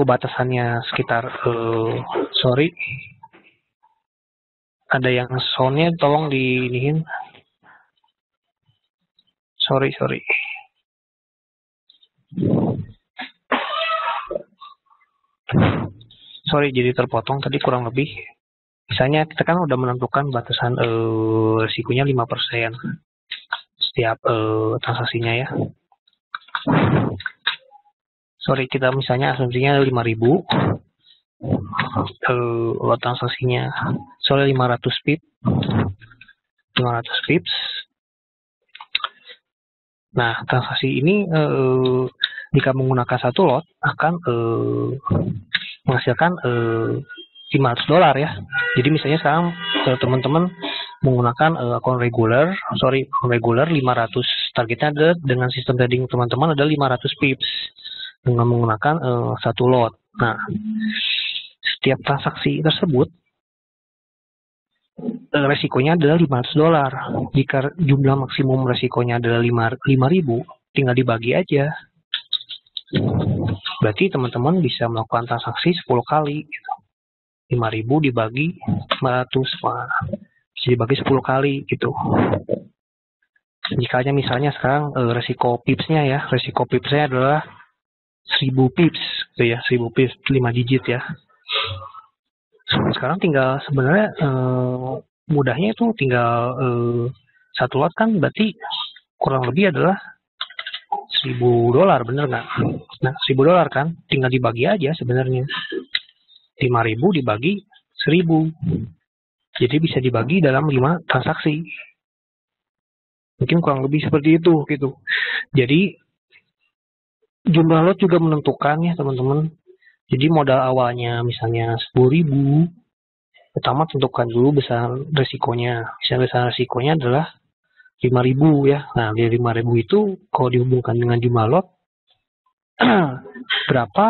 batasannya sekitar ada yang soundnya tolong diinihin. Sorry. Jadi terpotong tadi kurang lebih. Misalnya kita kan udah menentukan batasan risikonya 5% setiap transaksinya ya. Kita misalnya asumsinya 5.000 lot transaksinya 500 pips. Nah, transaksi ini jika menggunakan satu lot akan menghasilkan $500 ya. Jadi misalnya sekarang teman-teman menggunakan akun reguler 500, targetnya ada dengan sistem trading teman-teman ada 500 pips dengan menggunakan satu lot. Nah, setiap transaksi tersebut resikonya adalah $500. Jika jumlah maksimum resikonya adalah 5.000, tinggal dibagi aja. Berarti teman-teman bisa melakukan transaksi 10 kali gitu. 5.000 dibagi 500, bisa dibagi 10 kali gitu. Jikanya misalnya sekarang resiko pipsnya adalah 1000 pips gitu ya, 1000 pips 5 digit ya. Sekarang tinggal sebenarnya mudahnya itu tinggal satu lot kan berarti kurang lebih adalah $1.000, bener nggak? Nah, $1.000 kan tinggal dibagi aja sebenarnya. 5.000 dibagi 1.000. Jadi bisa dibagi dalam 5 transaksi. Mungkin kurang lebih seperti itu gitu. Jadi jumlah lot juga menentukan ya teman-teman. Jadi modal awalnya misalnya 10.000, pertama tentukan dulu besar resikonya. Misalnya besar resikonya adalah 5.000 ya. Nah, dari 5.000 itu kalau dihubungkan dengan jumlah lot berapa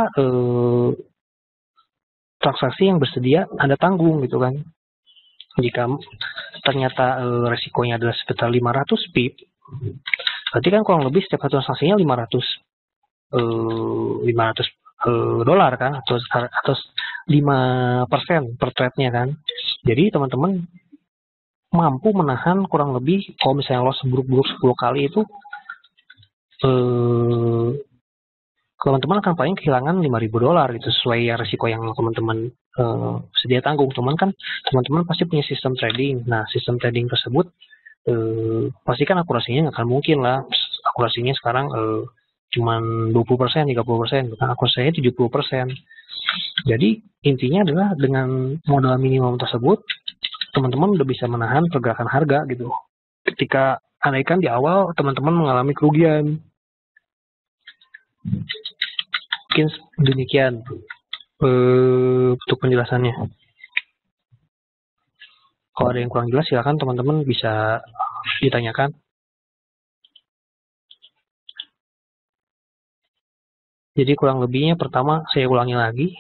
transaksi yang bersedia Anda tanggung gitu kan. Jika ternyata resikonya adalah sekitar 500 pip, berarti kan kurang lebih setiap satu transaksinya $500 kan, atau 5% per trade-nya kan. Jadi teman-teman mampu menahan kurang lebih kalau misalnya loss buruk-buruk 10 kali itu teman-teman akan paling kehilangan $5.000 gitu sesuai ya resiko yang teman-teman sedia tanggung. Cuman kan teman-teman pasti punya sistem trading. Nah, sistem trading tersebut pasti kan akurasinya nggak akan mungkin lah. Akurasinya sekarang cuman 20%, 30%, bukan akurasinya 70%. Jadi intinya adalah dengan modal minimum tersebut teman-teman udah bisa menahan pergerakan harga gitu. Ketika andaikan di awal teman-teman mengalami kerugian. Mungkin demikian untuk penjelasannya. Kalau ada yang kurang jelas silakan teman-teman bisa ditanyakan. Jadi kurang lebihnya pertama saya ulangi lagi.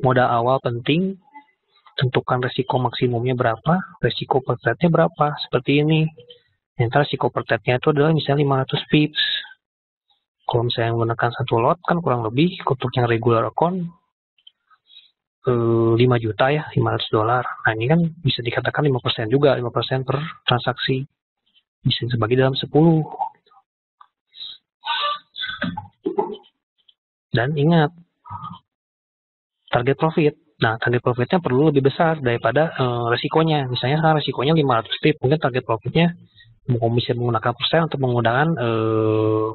Modal awal penting, tentukan resiko maksimumnya berapa, resiko per trade-nya berapa, seperti ini. Yang resiko per trade-nya itu adalah misalnya 500 pips. Kalau misalnya menggunakan satu lot kan kurang lebih untuk yang regular account 5 juta ya, $500. Nah, ini kan bisa dikatakan 5% juga, 5% per transaksi. Bisa dibagi dalam 10. Dan ingat, target profit. Nah, target profitnya perlu lebih besar daripada resikonya. Misalnya sekarang resikonya 500 pip, mungkin target profitnya bisa menggunakan persen untuk menggunakan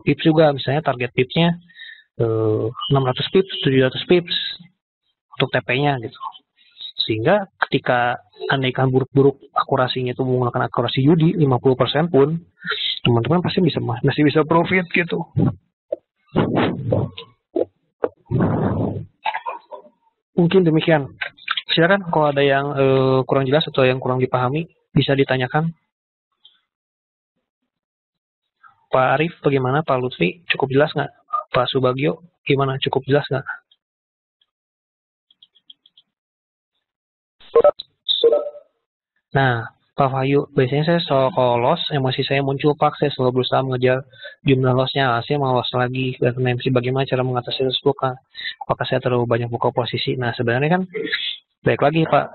pips juga. Misalnya target pipsnya 600 pips, 700 pips untuk TP-nya gitu. Sehingga ketika andaikan buruk-buruk akurasinya itu menggunakan akurasi judi 50% pun, teman-teman pasti masih bisa profit gitu. Mungkin demikian. Silakan kalau ada yang kurang jelas atau yang kurang dipahami bisa ditanyakan. Pak Arif bagaimana? Pak Lutfi cukup jelas nggak? Pak Subagio gimana? Cukup jelas nggak? Nah, Pak Wahyu, biasanya saya kalau loss, emosi saya muncul Pak, saya selalu berusaha mengejar jumlah lossnya, saya mau loss lagi, dan MC bagaimana cara mengatasi tersebut Pak? Apakah saya terlalu banyak buka posisi? Nah, sebenarnya kan, baik lagi Pak,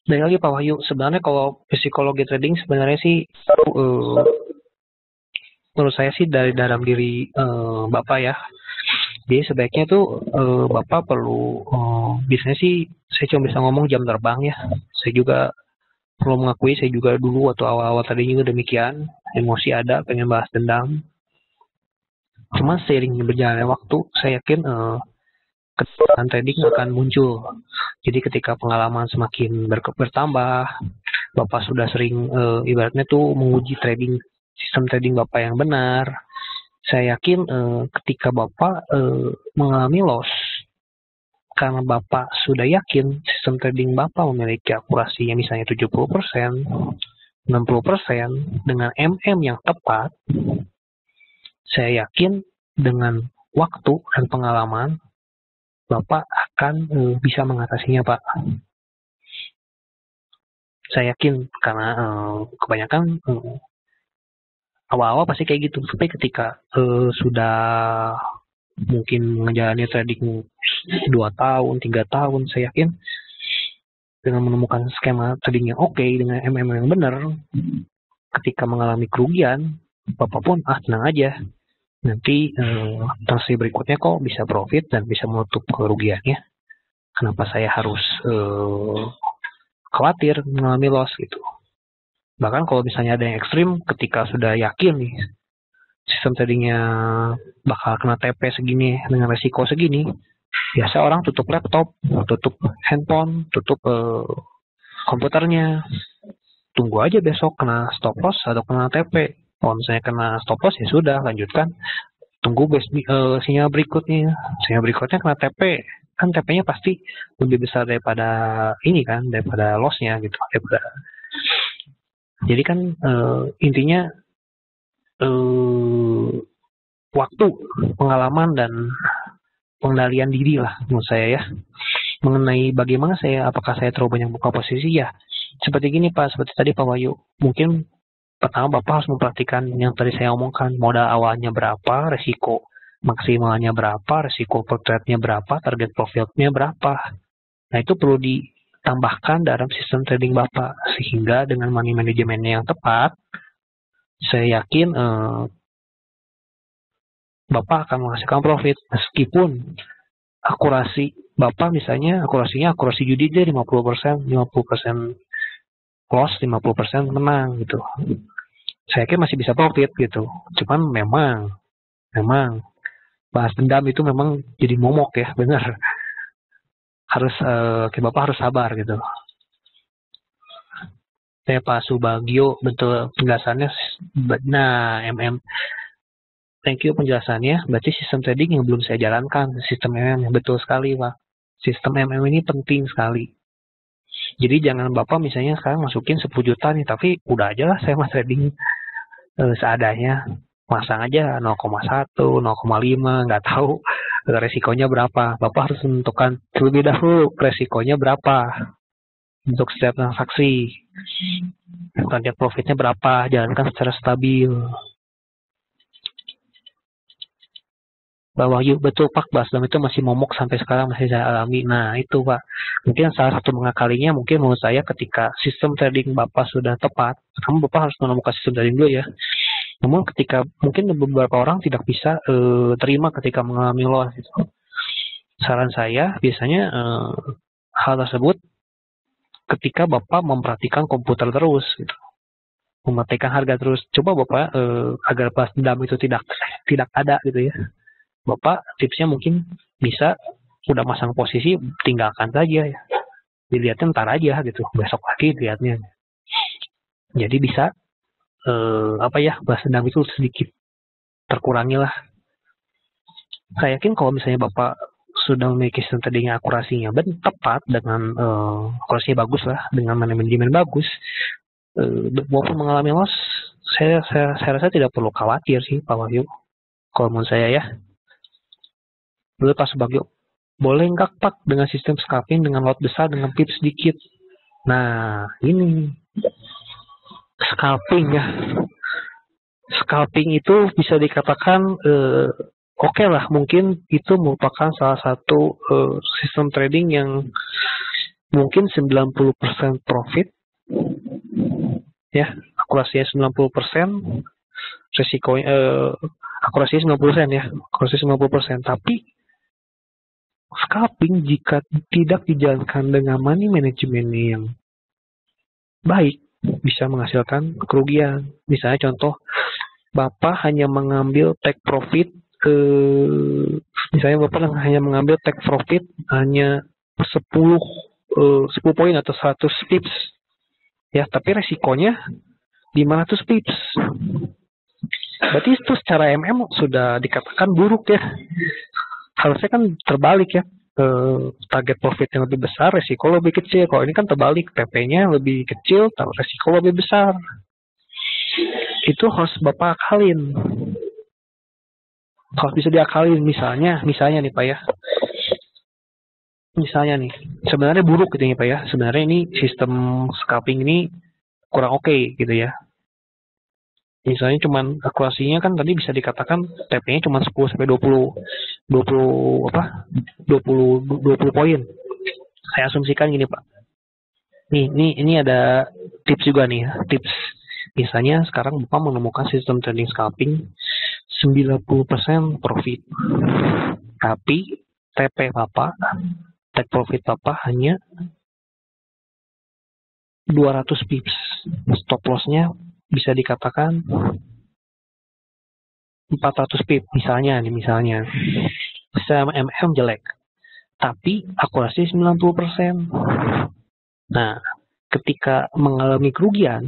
baik lagi Pak Wahyu, sebenarnya kalau psikologi trading sebenarnya sih, menurut saya sih dari dalam diri Bapak ya, jadi sebaiknya tuh Bapak perlu, biasanya sih saya cuma bisa ngomong jam terbang ya. Saya juga perlu mengakui saya juga dulu waktu awal-awal tadi juga demikian. Emosi ada, pengen balas dendam. Cuma seiring berjalannya waktu, saya yakin keterampilan trading akan muncul. Jadi ketika pengalaman semakin bertambah, Bapak sudah sering ibaratnya tuh menguji sistem trading Bapak yang benar. Saya yakin ketika Bapak mengalami loss, karena Bapak sudah yakin sistem trading Bapak memiliki akurasinya misalnya 70%, 60% dengan MM yang tepat, saya yakin dengan waktu dan pengalaman, Bapak akan bisa mengatasinya Pak. Saya yakin karena kebanyakan awal-awal pasti kayak gitu, tapi ketika sudah mungkin menjalani trading 2 tahun, 3 tahun, saya yakin dengan menemukan skema trading yang oke, dengan MM yang benar, ketika mengalami kerugian, Bapak pun tenang aja, nanti transaksi berikutnya kok bisa profit dan bisa menutup kerugiannya. Kenapa saya harus khawatir mengalami loss gitu. Bahkan kalau misalnya ada yang ekstrim, ketika sudah yakin nih sistem tradingnya bakal kena TP segini dengan resiko segini, biasa orang tutup laptop, tutup handphone, tutup komputernya, tunggu aja besok kena stop loss atau kena TP. Kalau misalnya kena stop loss ya sudah lanjutkan, tunggu sinyal berikutnya kena TP, kan TP-nya pasti lebih besar daripada ini kan, daripada loss-nya gitu, jadi kan intinya waktu, pengalaman dan pengendalian diri lah menurut saya ya. Mengenai bagaimana apakah saya terlalu banyak buka posisi ya. Seperti gini Pak, seperti tadi Pak Wahyu. Mungkin pertama Bapak harus memperhatikan yang tadi saya omongkan, modal awalnya berapa, resiko maksimalnya berapa, resiko per trade-nya berapa, target profitnya berapa. Nah itu perlu ditambahkan dalam sistem trading Bapak, sehingga dengan money manajemennya yang tepat, saya yakin Bapak akan menghasilkan profit meskipun akurasi Bapak misalnya akurasi judi dia 50% loss, 50% menang gitu. Saya yakin masih bisa profit gitu. Cuman memang balas dendam itu memang jadi momok ya, benar. Harus Bapak harus sabar gitu. Saya Pak Subagio, betul penjelasannya. Nah, thank you penjelasannya. Berarti sistem trading yang belum saya jalankan, sistem MM, betul sekali Pak. Sistem MM ini penting sekali. Jadi jangan Bapak misalnya sekarang masukin 10 juta nih, tapi udah aja lah saya mas trading seadanya. Masang aja 0,1, 0,5, nggak tahu resikonya berapa. Bapak harus menentukan terlebih dahulu resikonya berapa untuk setiap transaksi. Target profitnya berapa, jalankan secara stabil. Pak Wahyu, betul Pak, balas dendam itu masih momok sampai sekarang masih saya alami. Nah itu Pak, mungkin salah satu mengakalinya mungkin menurut saya ketika sistem trading Bapak sudah tepat, kamu Bapak harus menemukan sistem trading dulu ya. Namun ketika mungkin beberapa orang tidak bisa terima ketika mengalami loss gitu. Saran saya biasanya hal tersebut ketika Bapak memperhatikan komputer terus gitu. mematikan harga terus. Coba Bapak agar balas dendam itu tidak ada gitu ya. Bapak tipsnya mungkin bisa udah masang posisi tinggalkan saja ya. Dilihatnya ntar aja gitu. Besok lagi lihatnya. Jadi bisa balas dendam itu sedikit terkurangi lah. Saya yakin kalau misalnya Bapak sudah memiliki sistem trading yang akurasinya tepat dengan akurasinya bagus lah, dengan manajemen bagus, walaupun mengalami loss, saya rasa tidak perlu khawatir sih Pak Wahyu. Kalau menurut saya ya, dulu Pak Subagio, boleh nggak Pak dengan sistem scalping dengan lot besar dengan pip sedikit? Nah ini scalping ya. Scalping itu bisa dikatakan oke lah, mungkin itu merupakan salah satu sistem trading yang mungkin 90% profit ya, akurasinya 90%, resiko akurasinya 90% ya, akurasinya 90%. Tapi scalping jika tidak dijalankan dengan money management yang baik bisa menghasilkan kerugian. Misalnya contoh, Bapak hanya mengambil take profit misalnya Bapak hanya mengambil take profit hanya 10 poin atau 100 pips ya, tapi resikonya 500 pips. Berarti itu secara sudah dikatakan buruk ya. Harusnya kan terbalik ya. Target profit yang lebih besar, resiko lebih kecil. Kalau ini kan terbalik, TP-nya lebih kecil, resiko lebih besar. Itu harus Bapak akalin. Harus bisa diakalin. Misalnya nih Pak ya. Misalnya nih, sebenarnya buruk gitu ya Pak ya. Sebenarnya ini sistem scalping ini kurang oke gitu ya. Misalnya cuman akurasinya kan tadi bisa dikatakan TP-nya cuma 10 sampai 20 poin. Saya asumsikan gini Pak. Ini ada tips juga nih, tips. Misalnya sekarang Bapak menemukan sistem trading scalping 90% profit. Tapi TP Bapak, take profit Bapak hanya 200 pips. Stop loss-nya bisa dikatakan 400 pip misalnya. Bisa jelek. Tapi akurasi 90%. Nah, ketika mengalami kerugian,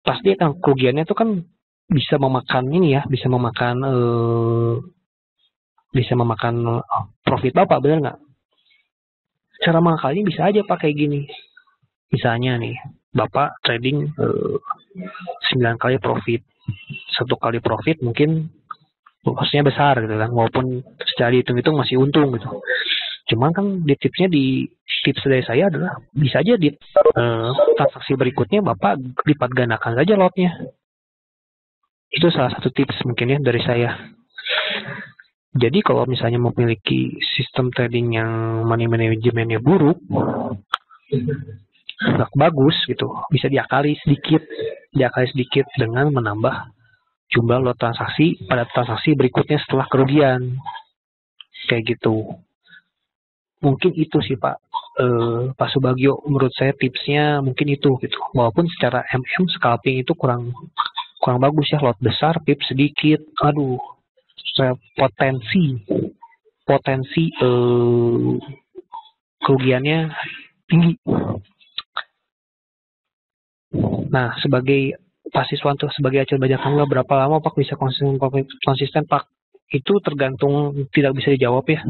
pasti akan kerugiannya itu kan bisa memakan profit Bapak, benar nggak? Cara mengakalinya bisa aja pakai gini. Misalnya nih, Bapak trading 9 kali profit. 1 kali profit mungkin lossnya besar gitu kan, walaupun secara hitung-hitung masih untung gitu. Cuman kan tips dari saya adalah bisa aja di transaksi berikutnya Bapak lipat gandakan saja lotnya. Itu salah satu tips mungkin ya dari saya. Jadi kalau misalnya memiliki sistem trading yang money managementnya buruk, nggak bagus gitu, bisa diakali sedikit dengan menambah jumlah lot transaksi pada transaksi berikutnya setelah kerugian, kayak gitu. Mungkin itu sih Pak Subagio, menurut saya tipsnya mungkin itu gitu. Walaupun secara scalping itu kurang bagus ya, lot besar pip sedikit, aduh, potensi kerugiannya tinggi. Nah, sebagai Pak Siswanto, sebagai acuan belajar kamu berapa lama Pak bisa konsisten Pak? Itu tergantung, tidak bisa dijawab ya.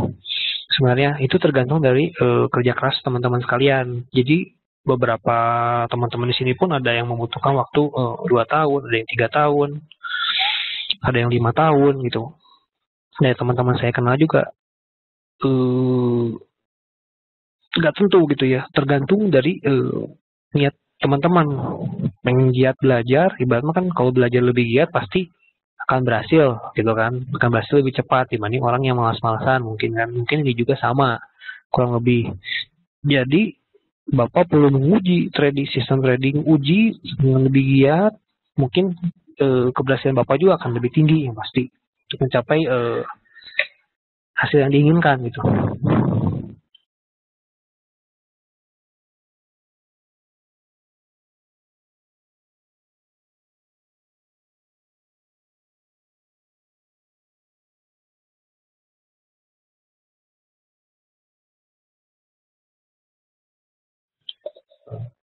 Sebenarnya itu tergantung dari kerja keras teman-teman sekalian. Jadi beberapa teman-teman di sini pun ada yang membutuhkan waktu 2 tahun, ada yang 3 tahun, ada yang 5 tahun gitu. Nah, teman-teman saya kenal juga nggak tentu gitu ya, tergantung dari niat teman-teman. Pengen giat belajar, ibaratnya kan kalau belajar lebih giat pasti akan berhasil gitu kan, akan berhasil lebih cepat dibanding orang yang malas-malasan mungkin ini juga sama kurang lebih. Jadi Bapak perlu menguji sistem trading, uji dengan lebih giat, mungkin keberhasilan Bapak juga akan lebih tinggi yang pasti untuk mencapai hasil yang diinginkan gitu.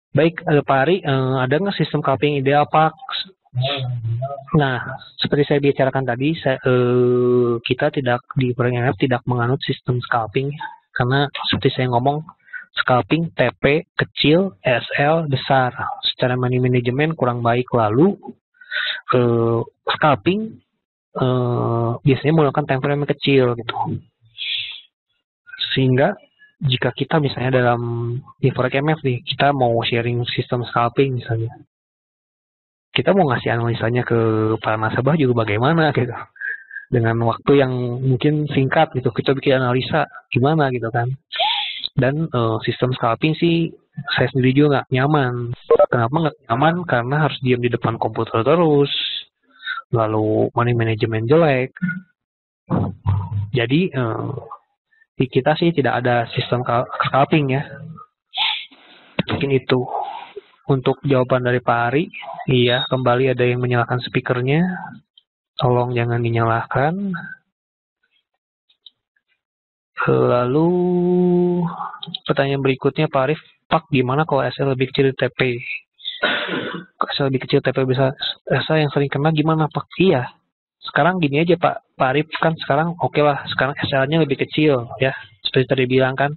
Baik, Pak Ari, ada nggak sistem scalping ideal, Pak? Nah, seperti saya bicarakan tadi, kita tidak di PRMF tidak menganut sistem scalping karena seperti saya ngomong, scalping TP kecil, SL besar. Secara money management kurang baik, lalu scalping biasanya menggunakan time frame yang kecil gitu. Sehingga jika kita misalnya dalam di Forex MF nih, kita mau sharing sistem scalping misalnya, kita mau ngasih analisanya ke para nasabah juga bagaimana gitu. Dengan waktu yang mungkin singkat gitu, kita bikin analisa gimana gitu kan. Dan sistem scalping sih saya sendiri juga nggak nyaman. Kenapa nggak nyaman? Karena harus diam di depan komputer terus, lalu money management jelek. Jadi di kita sih tidak ada sistem scalping ya. Mungkin itu untuk jawaban dari Pak Ari. Iya, kembali ada yang menyalakan speakernya. Tolong jangan dinyalakan. Lalu pertanyaan berikutnya Pak Arif, Pak gimana kalau SL lebih kecil dari TP? SL lebih kecil TP bisa SL yang sering kena gimana Pak? Iya. Sekarang gini aja Pak Arif kan sekarang oke lah, sekarang SL-nya lebih kecil ya. Seperti tadi bilang kan.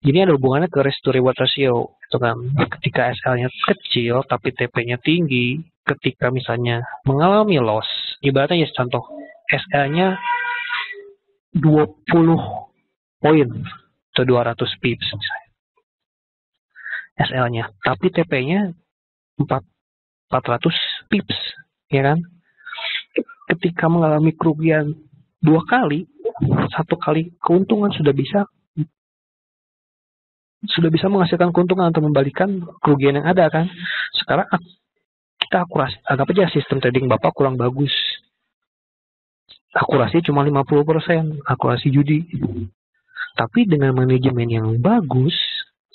Ini ada hubungannya ke risk to reward ratio, itu kan. Ketika SL-nya kecil tapi TP-nya tinggi, ketika misalnya mengalami loss, ibaratnya ya contoh SL-nya 20 poin atau 200 pips misalnya. SL-nya, tapi TP-nya 400 pips, ya kan? Ketika mengalami kerugian 2 kali, 1 kali keuntungan sudah bisa menghasilkan keuntungan atau membalikan kerugian yang ada kan. Sekarang kita akurasi, anggap aja sistem trading Bapak kurang bagus. Akurasi cuma 50%, akurasi judi. Tapi dengan manajemen yang bagus,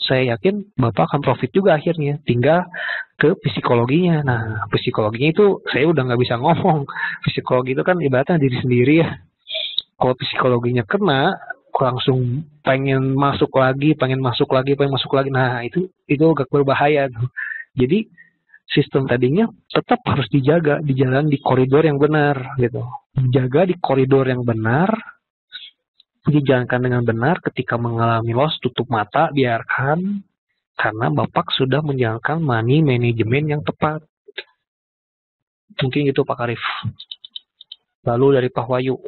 saya yakin Bapak akan profit juga akhirnya. Tinggal ke psikologinya. Nah, psikologinya itu saya udah nggak bisa ngomong. Psikologi itu kan ibaratnya diri sendiri ya. Kalau psikologinya kena, langsung pengen masuk lagi. Nah, itu agak berbahaya. Jadi sistem tradingnya tetap harus dijaga, dijalan di koridor yang benar gitu. Jaga di koridor yang benar, dijalankan dengan benar. Ketika mengalami loss, tutup mata, biarkan, karena Bapak sudah menjalankan money management yang tepat. Mungkin gitu Pak Arif. Lalu dari Pak Wahyu,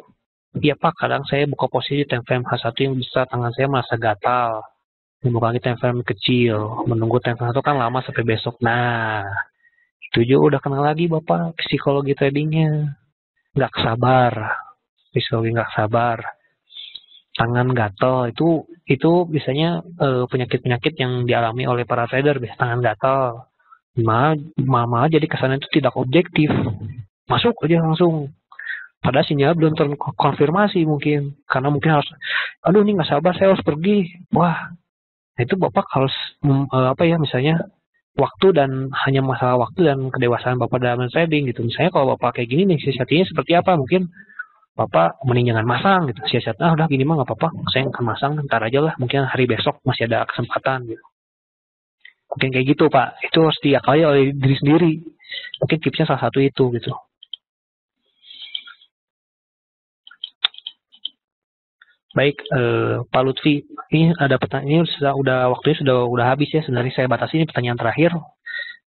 iya Pak, kadang saya buka posisi time frame H1 yang besar, tangan saya merasa gatal. Membuka time frame kecil, menunggu time frame 1 kan lama sampai besok. Nah, itu juga udah kenal lagi Bapak psikologi tradingnya. Nggak sabar, psikologi nggak sabar, tangan gatal, itu biasanya penyakit-penyakit yang dialami oleh para trader, biasa tangan gatal, malah jadi kesannya itu tidak objektif, masuk aja langsung, padahal sinyal belum terkonfirmasi mungkin, karena mungkin harus, aduh ini nggak sabar saya harus pergi, wah itu Bapak harus misalnya waktu dan hanya masalah waktu dan kedewasaan Bapak dalam trading gitu. Misalnya kalau Bapak kayak gini nih, siasatnya seperti apa? Mungkin Bapak mending jangan masang gitu. Siasatnya udah gini mah nggak apa-apa, saya akan masang ntar aja lah. Mungkin hari besok masih ada kesempatan gitu. Mungkin kayak gitu Pak. Itu harus diakali oleh diri sendiri. Mungkin tipsnya salah satu itu gitu. Baik, Pak Lutfi, ini ada pertanyaan, ini waktunya sudah habis ya. Sebenarnya saya batasi ini pertanyaan terakhir.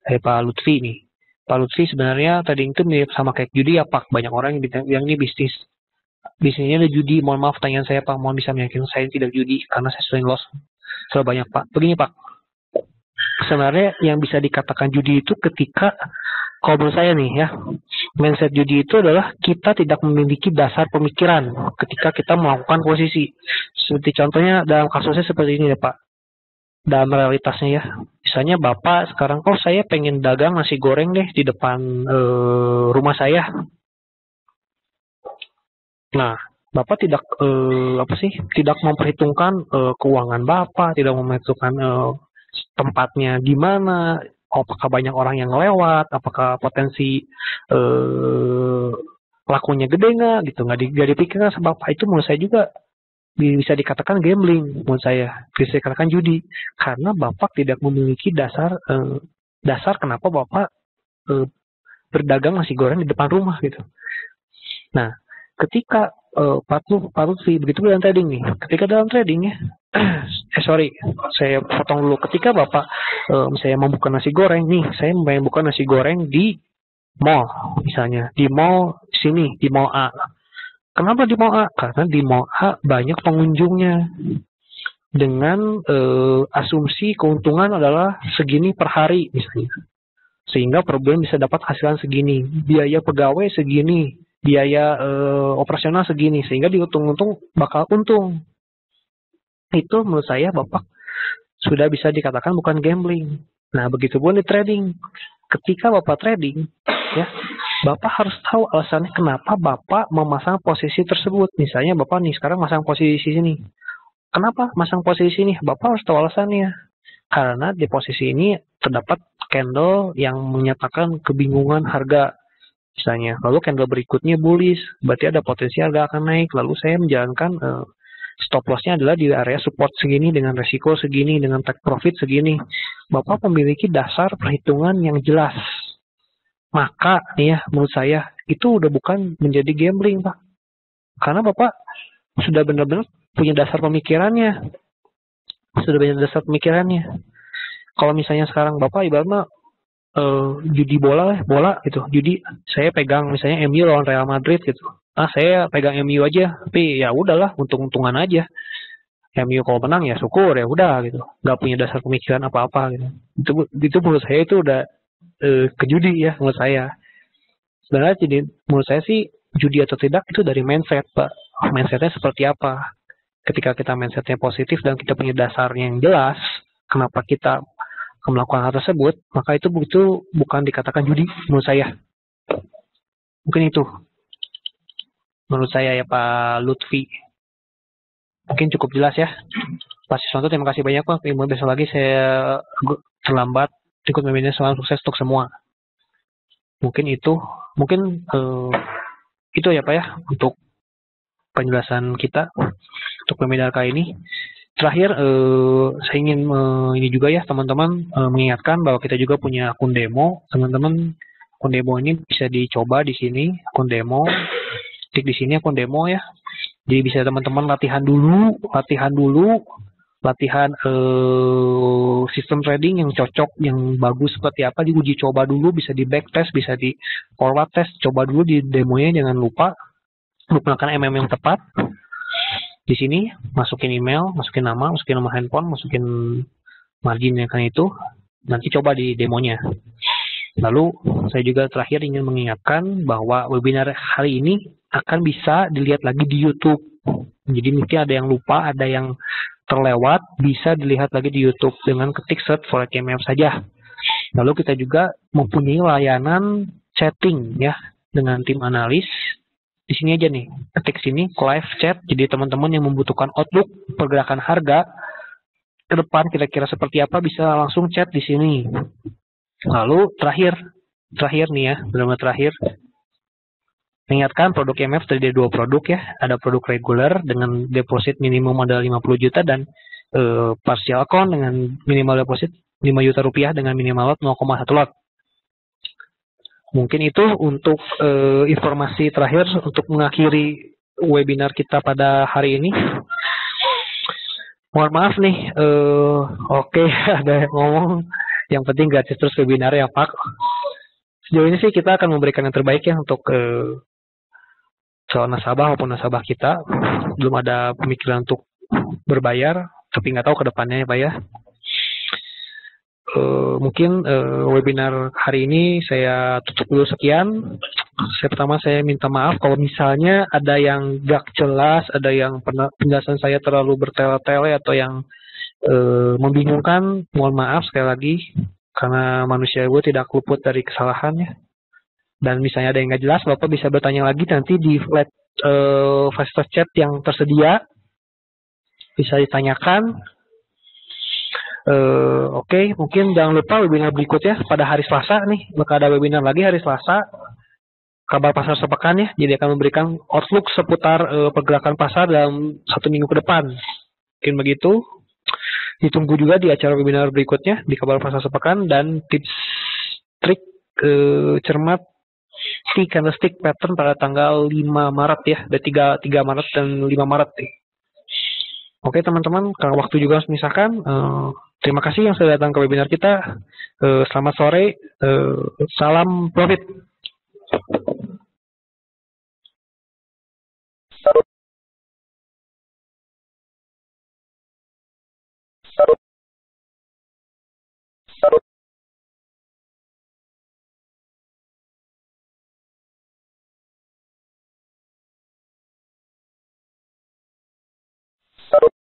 Pak Lutfi nih. Pak Lutfi sebenarnya trading itu mirip sama kayak judi ya Pak. Banyak orang yang ini bisnisnya ada judi. Mohon maaf pertanyaan saya Pak. Mohon bisa meyakinkan saya tidak judi karena saya sering loss. Terlalu banyak Pak. Begini Pak. Sebenarnya yang bisa dikatakan judi itu ketika, kalau menurut saya nih ya, mindset judi itu adalah kita tidak memiliki dasar pemikiran ketika kita melakukan posisi. Seperti contohnya dalam kasusnya seperti ini ya Pak. Dalam realitasnya ya, misalnya Bapak sekarang, saya pengen dagang nasi goreng deh di depan rumah saya. Nah, Bapak tidak tidak memperhitungkan keuangan Bapak, tidak memperhitungkan tempatnya gimana, apakah banyak orang yang lewat, apakah potensi lakunya gede nggak gitu, nggak dipikirkan sama Bapak. Itu menurut saya juga bisa dikatakan gambling menurut saya, bisa dikatakan judi, karena Bapak tidak memiliki dasar kenapa Bapak eh, berdagang nasi goreng di depan rumah gitu. Nah, ketika Pak Lutfi begitu dalam trading nih, ketika dalam trading ya, sorry, saya potong dulu. Ketika Bapak saya membuka nasi goreng nih, saya membuka nasi goreng di mall, misalnya di mall sini, di mall A. Kenapa di mall A? Karena di mall A banyak pengunjungnya. Dengan asumsi keuntungan adalah segini per hari misalnya. Sehingga per bulan bisa dapat hasilan segini. Biaya pegawai segini. Biaya operasional segini. Sehingga diuntung-untung bakal untung. Itu menurut saya Bapak sudah bisa dikatakan bukan gambling. Nah, begitu pun di trading. Ketika Bapak trading, ya, Bapak harus tahu alasannya kenapa Bapak memasang posisi tersebut. Misalnya Bapak nih sekarang masang posisi sini. Kenapa masang posisi ini? Bapak harus tahu alasannya. Karena di posisi ini terdapat candle yang menyatakan kebingungan harga. Misalnya, lalu candle berikutnya bullish, berarti ada potensi harga akan naik. Lalu saya menjalankan stop loss-nya adalah di area support segini, dengan resiko segini, dengan take profit segini. Bapak memiliki dasar perhitungan yang jelas. Maka, nih ya, menurut saya, itu udah bukan menjadi gambling, Pak. Karena Bapak sudah benar-benar punya dasar pemikirannya. Kalau misalnya sekarang Bapak ibaratnya judi bola gitu. Judi saya pegang misalnya MU lawan Real Madrid gitu. Saya pegang MU aja, tapi ya udahlah, untung-untungan aja. MU kalau menang ya syukur, ya udah gitu. Nggak punya dasar pemikiran apa-apa gitu. Itu menurut saya itu udah kejudi ya menurut saya. Sebenarnya jadi menurut saya sih judi atau tidak itu dari mindset, Pak. Mindsetnya seperti apa? Ketika kita mindsetnya positif dan kita punya dasarnya yang jelas, kenapa kita melakukan hal tersebut, maka itu bukan dikatakan judi menurut saya. Mungkin itu menurut saya ya Pak Lutfi. Mungkin cukup jelas ya. Pak Siswanto, terima kasih banyak Pak. Besok lagi saya terlambat ikut webinar. Salam sukses untuk semua. Mungkin itu ya Pak ya untuk penjelasan kita untuk webinar kali ini. Terakhir, saya ingin ini juga ya teman-teman mengingatkan bahwa kita juga punya akun demo. Teman-teman, akun demo ini bisa dicoba di sini, akun demo. Klik di sini akun demo ya. Jadi bisa teman-teman latihan sistem trading yang cocok, yang bagus seperti apa, diuji coba dulu, bisa di backtest, bisa di forward test, coba dulu di demonya, jangan lupa menggunakan yang tepat. Di sini masukin email, masukin nama handphone, masukin marginnya kan itu. Nanti coba di demonya. Lalu saya juga terakhir ingin mengingatkan bahwa webinar hari ini akan bisa dilihat lagi di YouTube. Jadi mungkin ada yang lupa, ada yang terlewat, bisa dilihat lagi di YouTube dengan ketik search Forex MF saja. Lalu kita juga mempunyai layanan chatting ya dengan tim analis. Di sini aja nih, ketik sini live chat. Jadi teman-teman yang membutuhkan outlook pergerakan harga ke depan kira-kira seperti apa bisa langsung chat di sini. Lalu terakhir nih ya, benar-benar terakhir. Mengingatkan produk MF terdiri dari 2 produk ya. Ada produk reguler dengan deposit minimum modal 50 juta dan partial account dengan minimal deposit 5 juta rupiah dengan minimal lot 0,1 lot. Mungkin itu untuk informasi terakhir untuk mengakhiri webinar kita pada hari ini. Mohon maaf nih, oke, ada yang ngomong, yang penting gratis terus webinar ya Pak. Sejauh ini sih kita akan memberikan yang terbaik ya untuk calon nasabah maupun nasabah kita. Belum ada pemikiran untuk berbayar, tapi nggak tahu ke depannya ya Pak ya. Mungkin webinar hari ini saya tutup dulu sekian. Pertama saya minta maaf kalau misalnya ada yang gak jelas, ada yang penjelasan saya terlalu bertele-tele atau yang membingungkan. Mohon maaf sekali lagi, karena manusia gue tidak luput dari kesalahannya. Dan misalnya ada yang gak jelas, Bapak bisa bertanya lagi nanti di fast chat yang tersedia. Bisa ditanyakan. Oke, mungkin jangan lupa webinar berikutnya pada hari Selasa nih. Bakal ada webinar lagi hari Selasa. kabar pasar sepekan ya. Jadi akan memberikan outlook seputar pergerakan pasar dalam 1 minggu ke depan. Mungkin begitu. Ditunggu juga di acara webinar berikutnya di kabar pasar sepekan dan tips trik cermat T candlestick pattern pada tanggal 5 Maret ya. Ada 3 Maret dan 5 Maret nih. Oke teman-teman, karena waktu juga memisahkan, terima kasih yang sudah datang ke webinar kita. Selamat sore, salam profit.